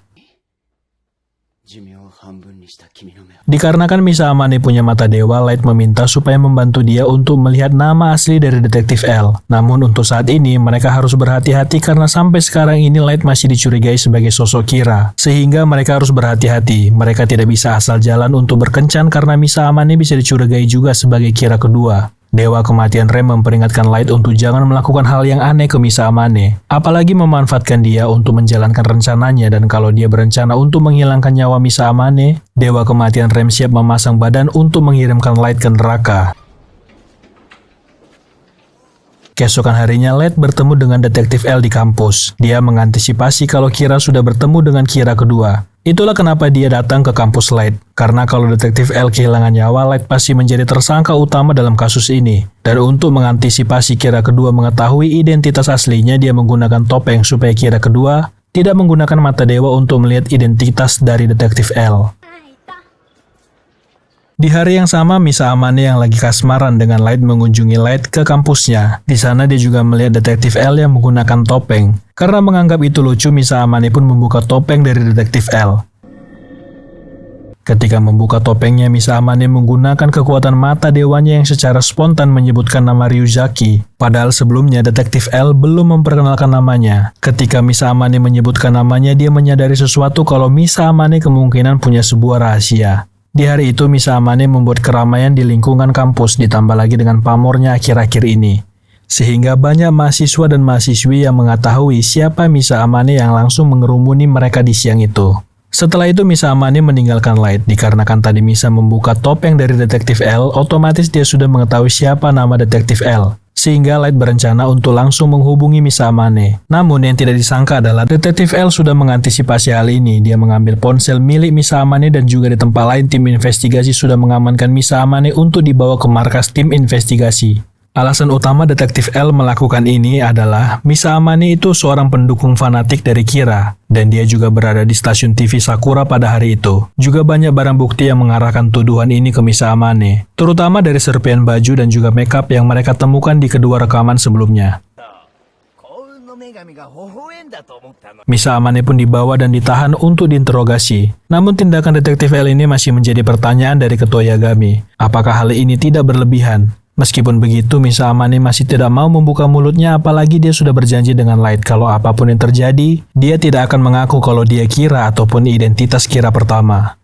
Dikarenakan Misa Amane punya mata dewa, Light meminta supaya membantu dia untuk melihat nama asli dari Detektif L. Namun untuk saat ini, mereka harus berhati-hati karena sampai sekarang ini Light masih dicurigai sebagai sosok Kira. Sehingga mereka harus berhati-hati. Mereka tidak bisa asal jalan untuk berkencan karena Misa Amane bisa dicurigai juga sebagai Kira kedua. Dewa kematian Rem memperingatkan Light untuk jangan melakukan hal yang aneh ke Misa Amane, apalagi memanfaatkan dia untuk menjalankan rencananya, dan kalau dia berencana untuk menghilangkan nyawa Misa Amane, Dewa kematian Rem siap memasang badan untuk mengirimkan Light ke neraka. Keesokan harinya, Light bertemu dengan Detektif L di kampus. Dia mengantisipasi kalau Kira sudah bertemu dengan Kira kedua. Itulah kenapa dia datang ke kampus Light. Karena kalau Detektif L kehilangan nyawa, Light pasti menjadi tersangka utama dalam kasus ini. Dan untuk mengantisipasi Kira kedua mengetahui identitas aslinya, dia menggunakan topeng supaya Kira kedua tidak menggunakan mata dewa untuk melihat identitas dari Detektif L. Di hari yang sama, Misa Amane yang lagi kasmaran dengan Light mengunjungi Light ke kampusnya. Di sana dia juga melihat Detektif L yang menggunakan topeng. Karena menganggap itu lucu, Misa Amane pun membuka topeng dari Detektif L. Ketika membuka topengnya, Misa Amane menggunakan kekuatan mata dewanya yang secara spontan menyebutkan nama Ryuzaki. Padahal sebelumnya Detektif L belum memperkenalkan namanya. Ketika Misa Amane menyebutkan namanya, dia menyadari sesuatu kalau Misa Amane kemungkinan punya sebuah rahasia. Di hari itu, Misa Amane membuat keramaian di lingkungan kampus, ditambah lagi dengan pamornya akhir-akhir ini. Sehingga banyak mahasiswa dan mahasiswi yang mengetahui siapa Misa Amane yang langsung mengerumuni mereka di siang itu. Setelah itu, Misa Amane meninggalkan Light. Dikarenakan tadi Misa membuka topeng dari Detektif L, otomatis dia sudah mengetahui siapa nama Detektif L. Sehingga Light berencana untuk langsung menghubungi Misa Amane. Namun yang tidak disangka adalah Detektif L sudah mengantisipasi hal ini. Dia mengambil ponsel milik Misa Amane dan juga di tempat lain tim investigasi sudah mengamankan Misa Amane untuk dibawa ke markas tim investigasi. Alasan utama Detektif L melakukan ini adalah Misa Amane itu seorang pendukung fanatik dari Kira, dan dia juga berada di stasiun TV Sakura pada hari itu. Juga banyak barang bukti yang mengarahkan tuduhan ini ke Misa Amane, terutama dari serpian baju dan juga makeup yang mereka temukan di kedua rekaman sebelumnya. Misa Amane pun dibawa dan ditahan untuk diinterogasi. Namun tindakan Detektif L ini masih menjadi pertanyaan dari Ketua Yagami. Apakah hal ini tidak berlebihan? Meskipun begitu, Misa Amane masih tidak mau membuka mulutnya, apalagi dia sudah berjanji dengan Light kalau apapun yang terjadi, dia tidak akan mengaku kalau dia Kira ataupun identitas Kira pertama.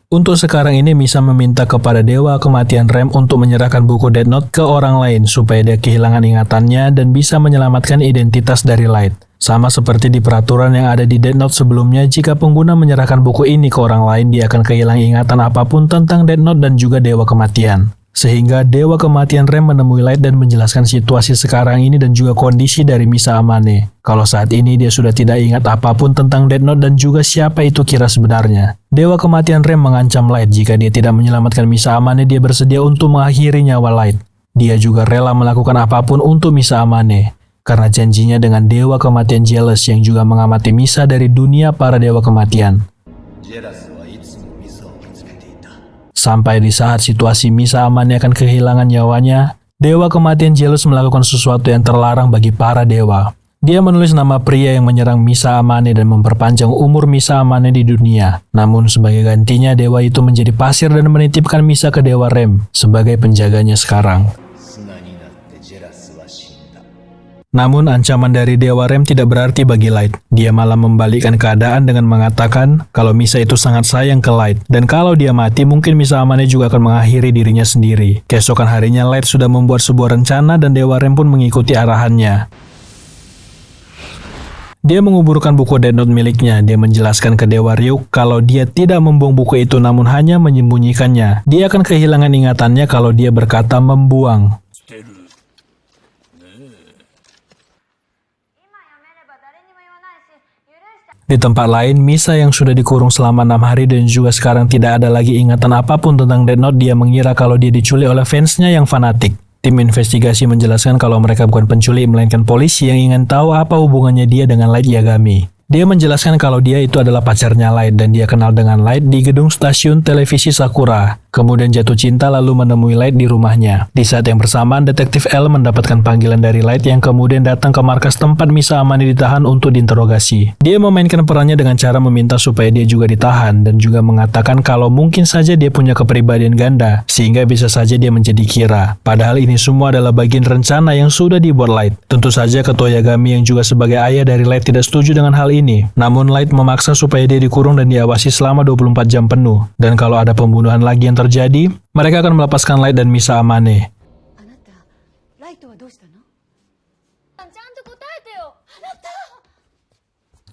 Untuk sekarang ini, Misa meminta kepada Dewa Kematian Rem untuk menyerahkan buku Death Note ke orang lain supaya dia kehilangan ingatannya dan bisa menyelamatkan identitas dari Light. Sama seperti di peraturan yang ada di Death Note sebelumnya, jika pengguna menyerahkan buku ini ke orang lain, dia akan kehilangan ingatan apapun tentang Death Note dan juga Dewa Kematian. Sehingga Dewa Kematian Rem menemui Light dan menjelaskan situasi sekarang ini dan juga kondisi dari Misa Amane. Kalau saat ini dia sudah tidak ingat apapun tentang Death Note dan juga siapa itu Kira sebenarnya. Dewa Kematian Rem mengancam Light jika dia tidak menyelamatkan Misa Amane, dia bersedia untuk mengakhiri nyawa Light. Dia juga rela melakukan apapun untuk Misa Amane, karena janjinya dengan Dewa Kematian Jealous yang juga mengamati Misa dari dunia para Dewa Kematian. Sampai di saat situasi Misa Amane akan kehilangan nyawanya, Dewa Kematian Jealous melakukan sesuatu yang terlarang bagi para dewa. Dia menulis nama pria yang menyerang Misa Amane dan memperpanjang umur Misa Amane di dunia. Namun sebagai gantinya, dewa itu menjadi pasir dan menitipkan Misa ke Dewa Rem sebagai penjaganya sekarang. Namun ancaman dari Dewa Rem tidak berarti bagi Light. Dia malah membalikkan keadaan dengan mengatakan kalau Misa itu sangat sayang ke Light, dan kalau dia mati mungkin Misa Amane juga akan mengakhiri dirinya sendiri. Keesokan harinya Light sudah membuat sebuah rencana dan Dewa Rem pun mengikuti arahannya. Dia menguburkan buku Death Note miliknya. Dia menjelaskan ke Dewa Ryuk kalau dia tidak membuang buku itu namun hanya menyembunyikannya. Dia akan kehilangan ingatannya kalau dia berkata membuang. Di tempat lain, Misa yang sudah dikurung selama 6 hari dan juga sekarang tidak ada lagi ingatan apapun tentang Death Note, dia mengira kalau dia diculik oleh fansnya yang fanatik. Tim investigasi menjelaskan kalau mereka bukan penculik melainkan polisi yang ingin tahu apa hubungannya dia dengan Light Yagami. Dia menjelaskan kalau dia itu adalah pacarnya Light dan dia kenal dengan Light di gedung stasiun televisi Sakura. Kemudian jatuh cinta lalu menemui Light di rumahnya. Di saat yang bersamaan, Detektif L mendapatkan panggilan dari Light yang kemudian datang ke markas tempat Misa Amane ditahan untuk diinterogasi. Dia memainkan perannya dengan cara meminta supaya dia juga ditahan dan juga mengatakan kalau mungkin saja dia punya kepribadian ganda sehingga bisa saja dia menjadi Kira. Padahal ini semua adalah bagian rencana yang sudah dibuat Light. Tentu saja Ketua Yagami yang juga sebagai ayah dari Light tidak setuju dengan hal ini. Namun Light memaksa supaya dia dikurung dan diawasi selama 24 jam penuh. Dan kalau ada pembunuhan lagi yang terjadi, mereka akan melepaskan Light dan Misa Amane.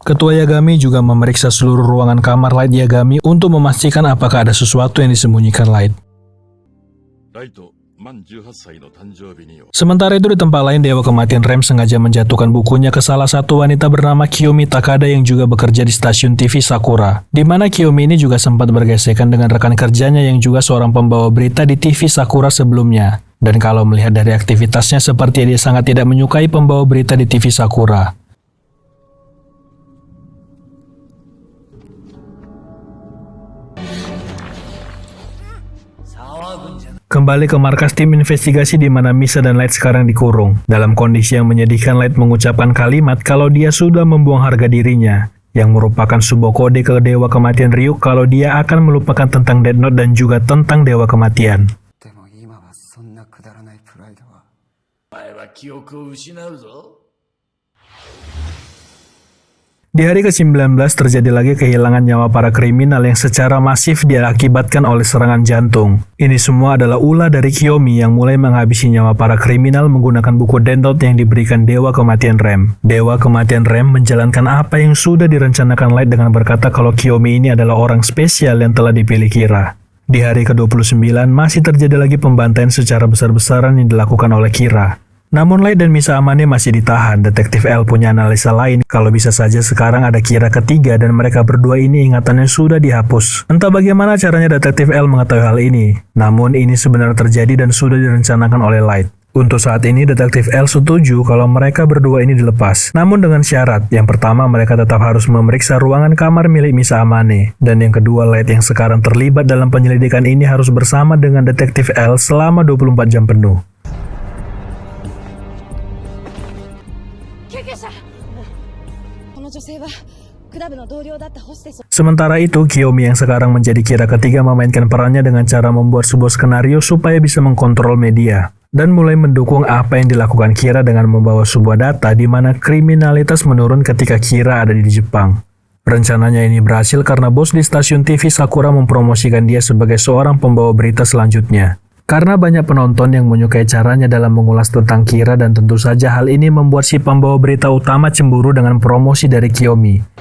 Ketua Yagami juga memeriksa seluruh ruangan kamar Light Yagami untuk memastikan apakah ada sesuatu yang disembunyikan Light. Sementara itu di tempat lain, Dewa Kematian Rem sengaja menjatuhkan bukunya ke salah satu wanita bernama Kiyomi Takada yang juga bekerja di stasiun TV Sakura. Di mana Kiyomi ini juga sempat bergesekan dengan rekan kerjanya yang juga seorang pembawa berita di TV Sakura sebelumnya. Dan kalau melihat dari aktivitasnya seperti dia sangat tidak menyukai pembawa berita di TV Sakura. Kembali ke markas tim investigasi di mana Misa dan Light sekarang dikurung. Dalam kondisi yang menyedihkan, Light mengucapkan kalimat kalau dia sudah membuang harga dirinya, yang merupakan sebuah kode ke Dewa Kematian Ryuk kalau dia akan melupakan tentang Death Note dan juga tentang Dewa Kematian. Di hari ke-19 terjadi lagi kehilangan nyawa para kriminal yang secara masif diakibatkan oleh serangan jantung. Ini semua adalah ulah dari Kiyomi yang mulai menghabisi nyawa para kriminal menggunakan buku Death Note yang diberikan Dewa Kematian Rem. Dewa Kematian Rem menjalankan apa yang sudah direncanakan Light dengan berkata kalau Kiyomi ini adalah orang spesial yang telah dipilih Kira. Di hari ke-29 masih terjadi lagi pembantaian secara besar-besaran yang dilakukan oleh Kira. Namun Light dan Misa Amane masih ditahan. Detektif L punya analisa lain kalau bisa saja sekarang ada Kira ketiga dan mereka berdua ini ingatannya sudah dihapus. Entah bagaimana caranya Detektif L mengetahui hal ini. Namun ini sebenarnya terjadi dan sudah direncanakan oleh Light. Untuk saat ini Detektif L setuju kalau mereka berdua ini dilepas. Namun dengan syarat. Yang pertama mereka tetap harus memeriksa ruangan kamar milik Misa Amane. Dan yang kedua Light yang sekarang terlibat dalam penyelidikan ini harus bersama dengan Detektif L selama 24 jam penuh. Sementara itu, Kiyomi yang sekarang menjadi Kira ketiga memainkan perannya dengan cara membuat sebuah skenario supaya bisa mengkontrol media dan mulai mendukung apa yang dilakukan Kira dengan membawa sebuah data di mana kriminalitas menurun ketika Kira ada di Jepang. Rencananya ini berhasil karena bos di stasiun TV Sakura mempromosikan dia sebagai seorang pembawa berita selanjutnya. Karena banyak penonton yang menyukai caranya dalam mengulas tentang Kira dan tentu saja hal ini membuat si pembawa berita utama cemburu dengan promosi dari Kiyomi.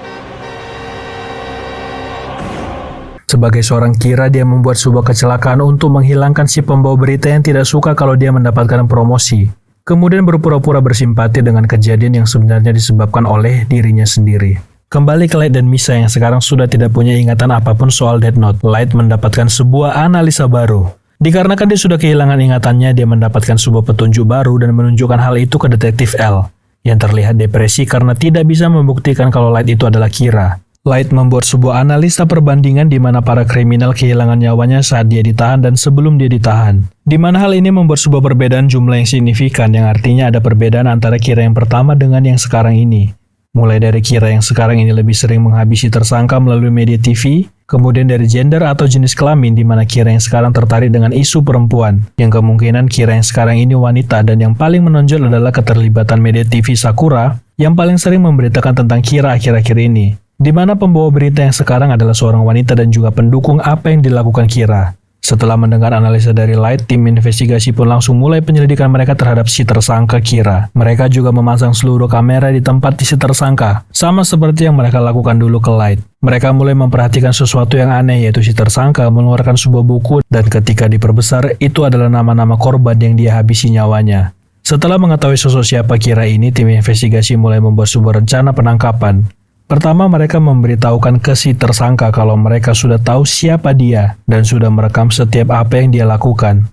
Sebagai seorang Kira, dia membuat sebuah kecelakaan untuk menghilangkan si pembawa berita yang tidak suka kalau dia mendapatkan promosi. Kemudian berpura-pura bersimpati dengan kejadian yang sebenarnya disebabkan oleh dirinya sendiri. Kembali ke Light dan Misa yang sekarang sudah tidak punya ingatan apapun soal Death Note, Light mendapatkan sebuah analisa baru. Dikarenakan dia sudah kehilangan ingatannya, dia mendapatkan sebuah petunjuk baru dan menunjukkan hal itu ke Detektif L, yang terlihat depresi karena tidak bisa membuktikan kalau Light itu adalah Kira. Light membuat sebuah analisa perbandingan di mana para kriminal kehilangan nyawanya saat dia ditahan dan sebelum dia ditahan. Di mana hal ini membuat sebuah perbedaan jumlah yang signifikan, yang artinya ada perbedaan antara Kira yang pertama dengan yang sekarang ini. Mulai dari Kira yang sekarang ini lebih sering menghabisi tersangka melalui media TV, kemudian dari gender atau jenis kelamin di mana Kira yang sekarang tertarik dengan isu perempuan, yang kemungkinan Kira yang sekarang ini wanita, dan yang paling menonjol adalah keterlibatan media TV Sakura yang paling sering memberitakan tentang Kira akhir-akhir ini, di mana pembawa berita yang sekarang adalah seorang wanita dan juga pendukung apa yang dilakukan Kira. Setelah mendengar analisa dari Light, tim investigasi pun langsung mulai penyelidikan mereka terhadap si tersangka Kira. Mereka juga memasang seluruh kamera di tempat si tersangka, sama seperti yang mereka lakukan dulu ke Light. Mereka mulai memperhatikan sesuatu yang aneh, yaitu si tersangka mengeluarkan sebuah buku dan ketika diperbesar, itu adalah nama-nama korban yang dia habisi nyawanya. Setelah mengetahui sosok siapa Kira ini, tim investigasi mulai membuat sebuah rencana penangkapan. Pertama, mereka memberitahukan ke si tersangka kalau mereka sudah tahu siapa dia dan sudah merekam setiap apa yang dia lakukan.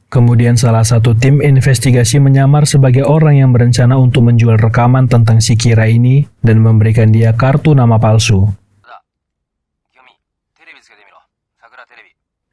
Kemudian salah satu tim investigasi menyamar sebagai orang yang berencana untuk menjual rekaman tentang si Kira ini dan memberikan dia kartu nama palsu.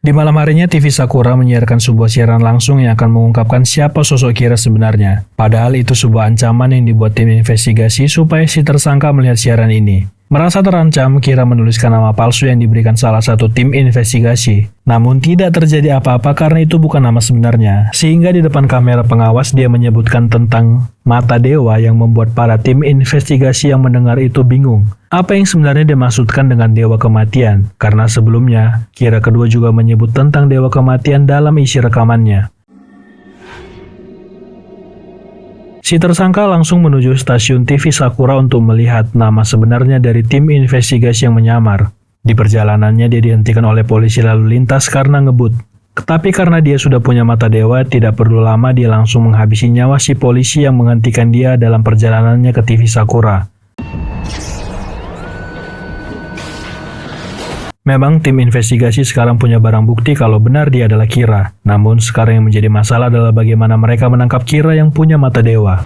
Di malam harinya, TV Sakura menyiarkan sebuah siaran langsung yang akan mengungkapkan siapa sosok Kira sebenarnya. Padahal itu sebuah ancaman yang dibuat tim investigasi supaya si tersangka melihat siaran ini. Merasa terancam, Kira menuliskan nama palsu yang diberikan salah satu tim investigasi. Namun tidak terjadi apa-apa karena itu bukan nama sebenarnya. Sehingga di depan kamera pengawas dia menyebutkan tentang mata dewa yang membuat para tim investigasi yang mendengar itu bingung. Apa yang sebenarnya dimaksudkan dengan dewa kematian? Karena sebelumnya, Kira kedua juga menyebut tentang dewa kematian dalam isi rekamannya. Si tersangka langsung menuju stasiun TV Sakura untuk melihat nama sebenarnya dari tim investigasi yang menyamar. Di perjalanannya dia dihentikan oleh polisi lalu lintas karena ngebut. Tetapi karena dia sudah punya mata dewa, tidak perlu lama dia langsung menghabisi nyawa si polisi yang menghentikan dia dalam perjalanannya ke TV Sakura. Memang tim investigasi sekarang punya barang bukti kalau benar dia adalah Kira. Namun sekarang yang menjadi masalah adalah bagaimana mereka menangkap Kira yang punya mata dewa.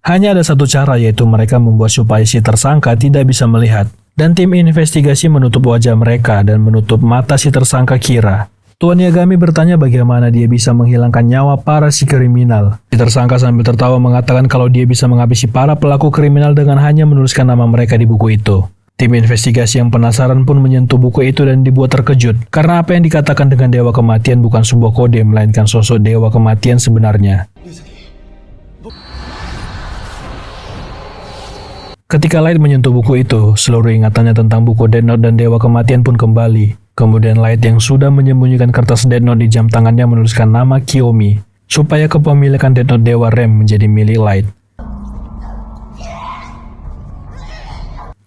Hanya ada satu cara, yaitu mereka membuat supaya si tersangka tidak bisa melihat. Dan tim investigasi menutup wajah mereka dan menutup mata si tersangka Kira. Tuan Yagami bertanya bagaimana dia bisa menghilangkan nyawa para si kriminal. Si tersangka sambil tertawa mengatakan kalau dia bisa menghabisi para pelaku kriminal dengan hanya menuliskan nama mereka di buku itu. Tim investigasi yang penasaran pun menyentuh buku itu dan dibuat terkejut, karena apa yang dikatakan dengan dewa kematian bukan sebuah kode, melainkan sosok dewa kematian sebenarnya. Ketika Light menyentuh buku itu, seluruh ingatannya tentang buku Death Note dan dewa kematian pun kembali. Kemudian Light yang sudah menyembunyikan kertas Death Note di jam tangannya menuliskan nama Kiyomi, supaya kepemilikan Death Note Dewa Rem menjadi milik Light.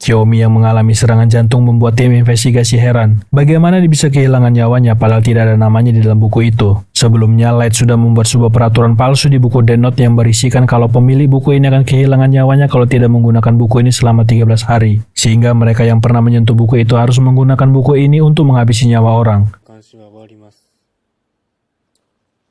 Kiyomi yang mengalami serangan jantung membuat tim investigasi heran. Bagaimana dia bisa kehilangan nyawanya padahal tidak ada namanya di dalam buku itu. Sebelumnya, Light sudah membuat sebuah peraturan palsu di buku Death Note yang berisikan kalau pemilik buku ini akan kehilangan nyawanya kalau tidak menggunakan buku ini selama 13 hari. Sehingga mereka yang pernah menyentuh buku itu harus menggunakan buku ini untuk menghabisi nyawa orang.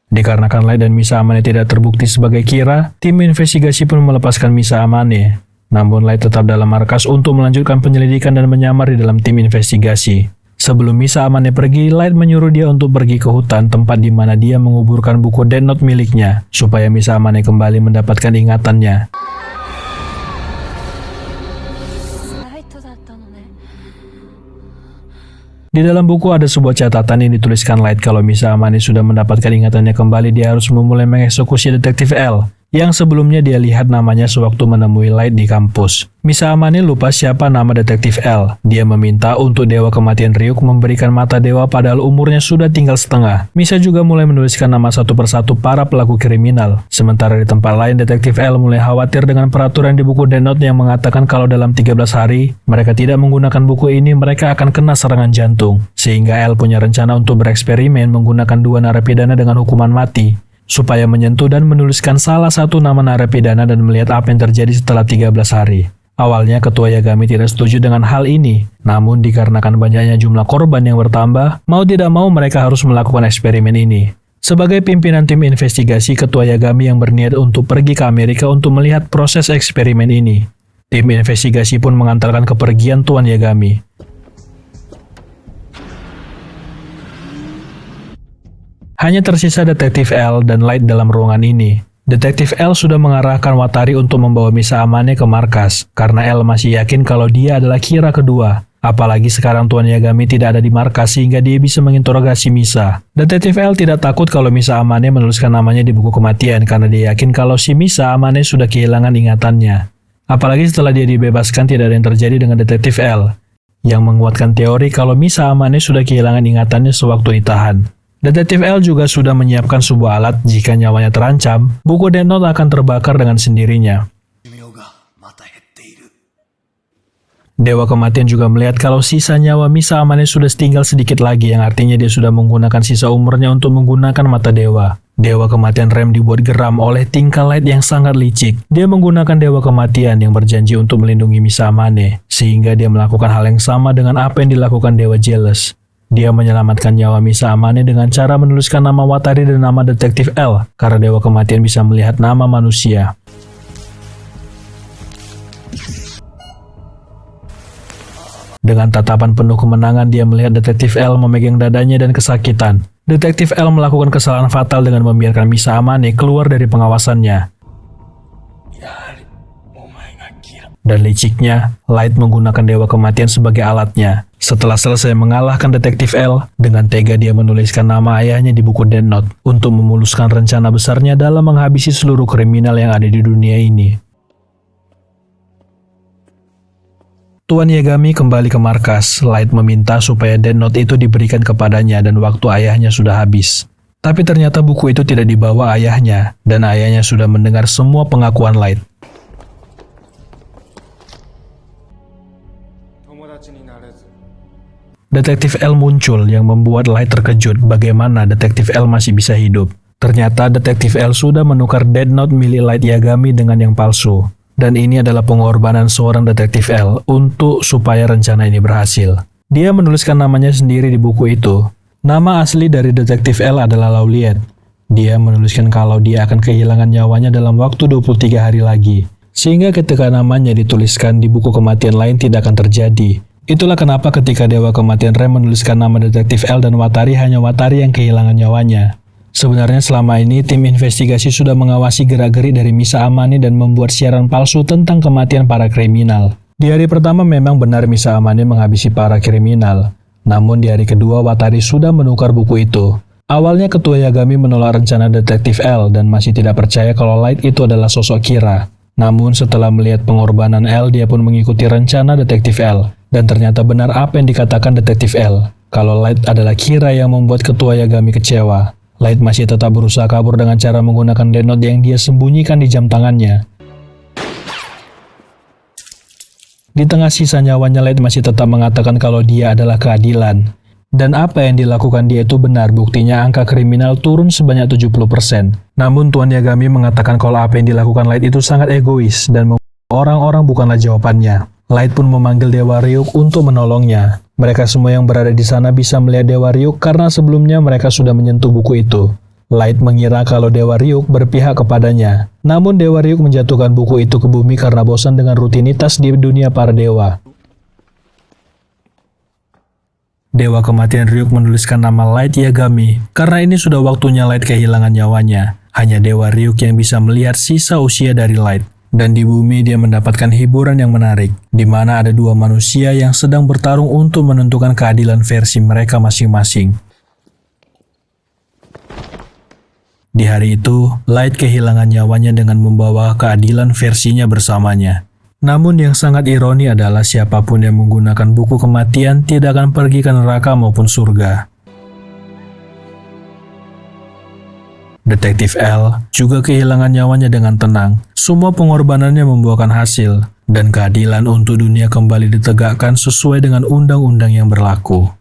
Dikarenakan Light dan Misa Amane tidak terbukti sebagai Kira, tim investigasi pun melepaskan Misa Amane. Namun Light tetap dalam markas untuk melanjutkan penyelidikan dan menyamar di dalam tim investigasi. Sebelum Misa Amane pergi, Light menyuruh dia untuk pergi ke hutan tempat di mana dia menguburkan buku Death Note miliknya, supaya Misa Amane kembali mendapatkan ingatannya. Di dalam buku ada sebuah catatan yang dituliskan Light kalau Misa Amane sudah mendapatkan ingatannya kembali, dia harus memulai mengeksekusi Detektif L. yang sebelumnya dia lihat namanya sewaktu menemui Light di kampus. Misa Amane lupa siapa nama detektif L. Dia meminta untuk Dewa Kematian Ryuk memberikan mata dewa padahal umurnya sudah tinggal setengah. Misa juga mulai menuliskan nama satu persatu para pelaku kriminal. Sementara di tempat lain, detektif L mulai khawatir dengan peraturan di buku Death Note yang mengatakan kalau dalam 13 hari mereka tidak menggunakan buku ini, mereka akan kena serangan jantung. Sehingga L punya rencana untuk bereksperimen menggunakan 2 narapidana dengan hukuman mati, supaya menyentuh dan menuliskan salah satu nama narapidana dan melihat apa yang terjadi setelah 13 hari. Awalnya Ketua Yagami tidak setuju dengan hal ini, namun dikarenakan banyaknya jumlah korban yang bertambah, mau tidak mau mereka harus melakukan eksperimen ini. Sebagai pimpinan tim investigasi, Ketua Yagami yang berniat untuk pergi ke Amerika untuk melihat proses eksperimen ini. Tim investigasi pun mengantarkan kepergian Tuan Yagami. Hanya tersisa detektif L dan Light dalam ruangan ini. Detektif L sudah mengarahkan Watari untuk membawa Misa Amane ke markas, karena L masih yakin kalau dia adalah Kira kedua. Apalagi sekarang Tuan Yagami tidak ada di markas sehingga dia bisa menginterogasi Misa. Detektif L tidak takut kalau Misa Amane menuliskan namanya di buku kematian karena dia yakin kalau si Misa Amane sudah kehilangan ingatannya. Apalagi setelah dia dibebaskan tidak ada yang terjadi dengan detektif L, yang menguatkan teori kalau Misa Amane sudah kehilangan ingatannya sewaktu ditahan. Detektif L juga sudah menyiapkan sebuah alat jika nyawanya terancam, buku Death Note akan terbakar dengan sendirinya. Dewa Kematian juga melihat kalau sisa nyawa Misa Amane sudah tinggal sedikit lagi, yang artinya dia sudah menggunakan sisa umurnya untuk menggunakan mata dewa. Dewa Kematian Rem dibuat geram oleh tingkah Light yang sangat licik. Dia menggunakan Dewa Kematian yang berjanji untuk melindungi Misa Amane, sehingga dia melakukan hal yang sama dengan apa yang dilakukan Dewa Jealous. Dia menyelamatkan nyawa Misa Amane dengan cara menuliskan nama Watari dan nama detektif L, karena Dewa Kematian bisa melihat nama manusia. Dengan tatapan penuh kemenangan, dia melihat detektif L memegang dadanya dan kesakitan. Detektif L melakukan kesalahan fatal dengan membiarkan Misa Amane keluar dari pengawasannya. Dan liciknya, Light menggunakan Dewa Kematian sebagai alatnya. Setelah selesai mengalahkan detektif L, dengan tega dia menuliskan nama ayahnya di buku Death Note untuk memuluskan rencana besarnya dalam menghabisi seluruh kriminal yang ada di dunia ini. Tuan Yagami kembali ke markas. Light meminta supaya Death Note itu diberikan kepadanya dan waktu ayahnya sudah habis. Tapi ternyata buku itu tidak dibawa ayahnya, dan ayahnya sudah mendengar semua pengakuan Light. Detektif L muncul yang membuat Light terkejut bagaimana detektif L masih bisa hidup. Ternyata detektif L sudah menukar Death Note milik Light Yagami dengan yang palsu. Dan ini adalah pengorbanan seorang detektif L untuk supaya rencana ini berhasil. Dia menuliskan namanya sendiri di buku itu. Nama asli dari detektif L adalah Lauliet. Dia menuliskan kalau dia akan kehilangan nyawanya dalam waktu 23 hari lagi. Sehingga ketika namanya dituliskan di buku kematian lain tidak akan terjadi. Itulah kenapa ketika Dewa Kematian Rem menuliskan nama detektif L dan Watari, hanya Watari yang kehilangan nyawanya. Sebenarnya selama ini tim investigasi sudah mengawasi gerak-gerik dari Misa Amane dan membuat siaran palsu tentang kematian para kriminal. Di hari pertama memang benar Misa Amane menghabisi para kriminal. Namun di hari kedua Watari sudah menukar buku itu. Awalnya Ketua Yagami menolak rencana detektif L dan masih tidak percaya kalau Light itu adalah sosok Kira. Namun setelah melihat pengorbanan L, dia pun mengikuti rencana detektif L. Dan ternyata benar apa yang dikatakan detektif L, kalau Light adalah Kira yang membuat Ketua Yagami kecewa. Light masih tetap berusaha kabur dengan cara menggunakan Death Note yang dia sembunyikan di jam tangannya. Di tengah sisa nyawanya, Light masih tetap mengatakan kalau dia adalah keadilan. Dan apa yang dilakukan dia itu benar, buktinya angka kriminal turun sebanyak 70%. Namun Tuan Yagami mengatakan kalau apa yang dilakukan Light itu sangat egois dan orang-orang bukanlah jawabannya. Light pun memanggil Dewa Ryuk untuk menolongnya. Mereka semua yang berada di sana bisa melihat Dewa Ryuk karena sebelumnya mereka sudah menyentuh buku itu. Light mengira kalau Dewa Ryuk berpihak kepadanya. Namun Dewa Ryuk menjatuhkan buku itu ke bumi karena bosan dengan rutinitas di dunia para dewa. Dewa Kematian Ryuk menuliskan nama Light Yagami karena ini sudah waktunya Light kehilangan nyawanya. Hanya Dewa Ryuk yang bisa melihat sisa usia dari Light. Dan di bumi dia mendapatkan hiburan yang menarik, di mana ada dua manusia yang sedang bertarung untuk menentukan keadilan versi mereka masing-masing. Di hari itu, Light kehilangan nyawanya dengan membawa keadilan versinya bersamanya. Namun yang sangat ironi adalah siapapun yang menggunakan buku kematian tidak akan pergi ke neraka maupun surga. Detektif L juga kehilangan nyawanya dengan tenang. Semua pengorbanannya membuahkan hasil, dan keadilan untuk dunia kembali ditegakkan sesuai dengan undang-undang yang berlaku.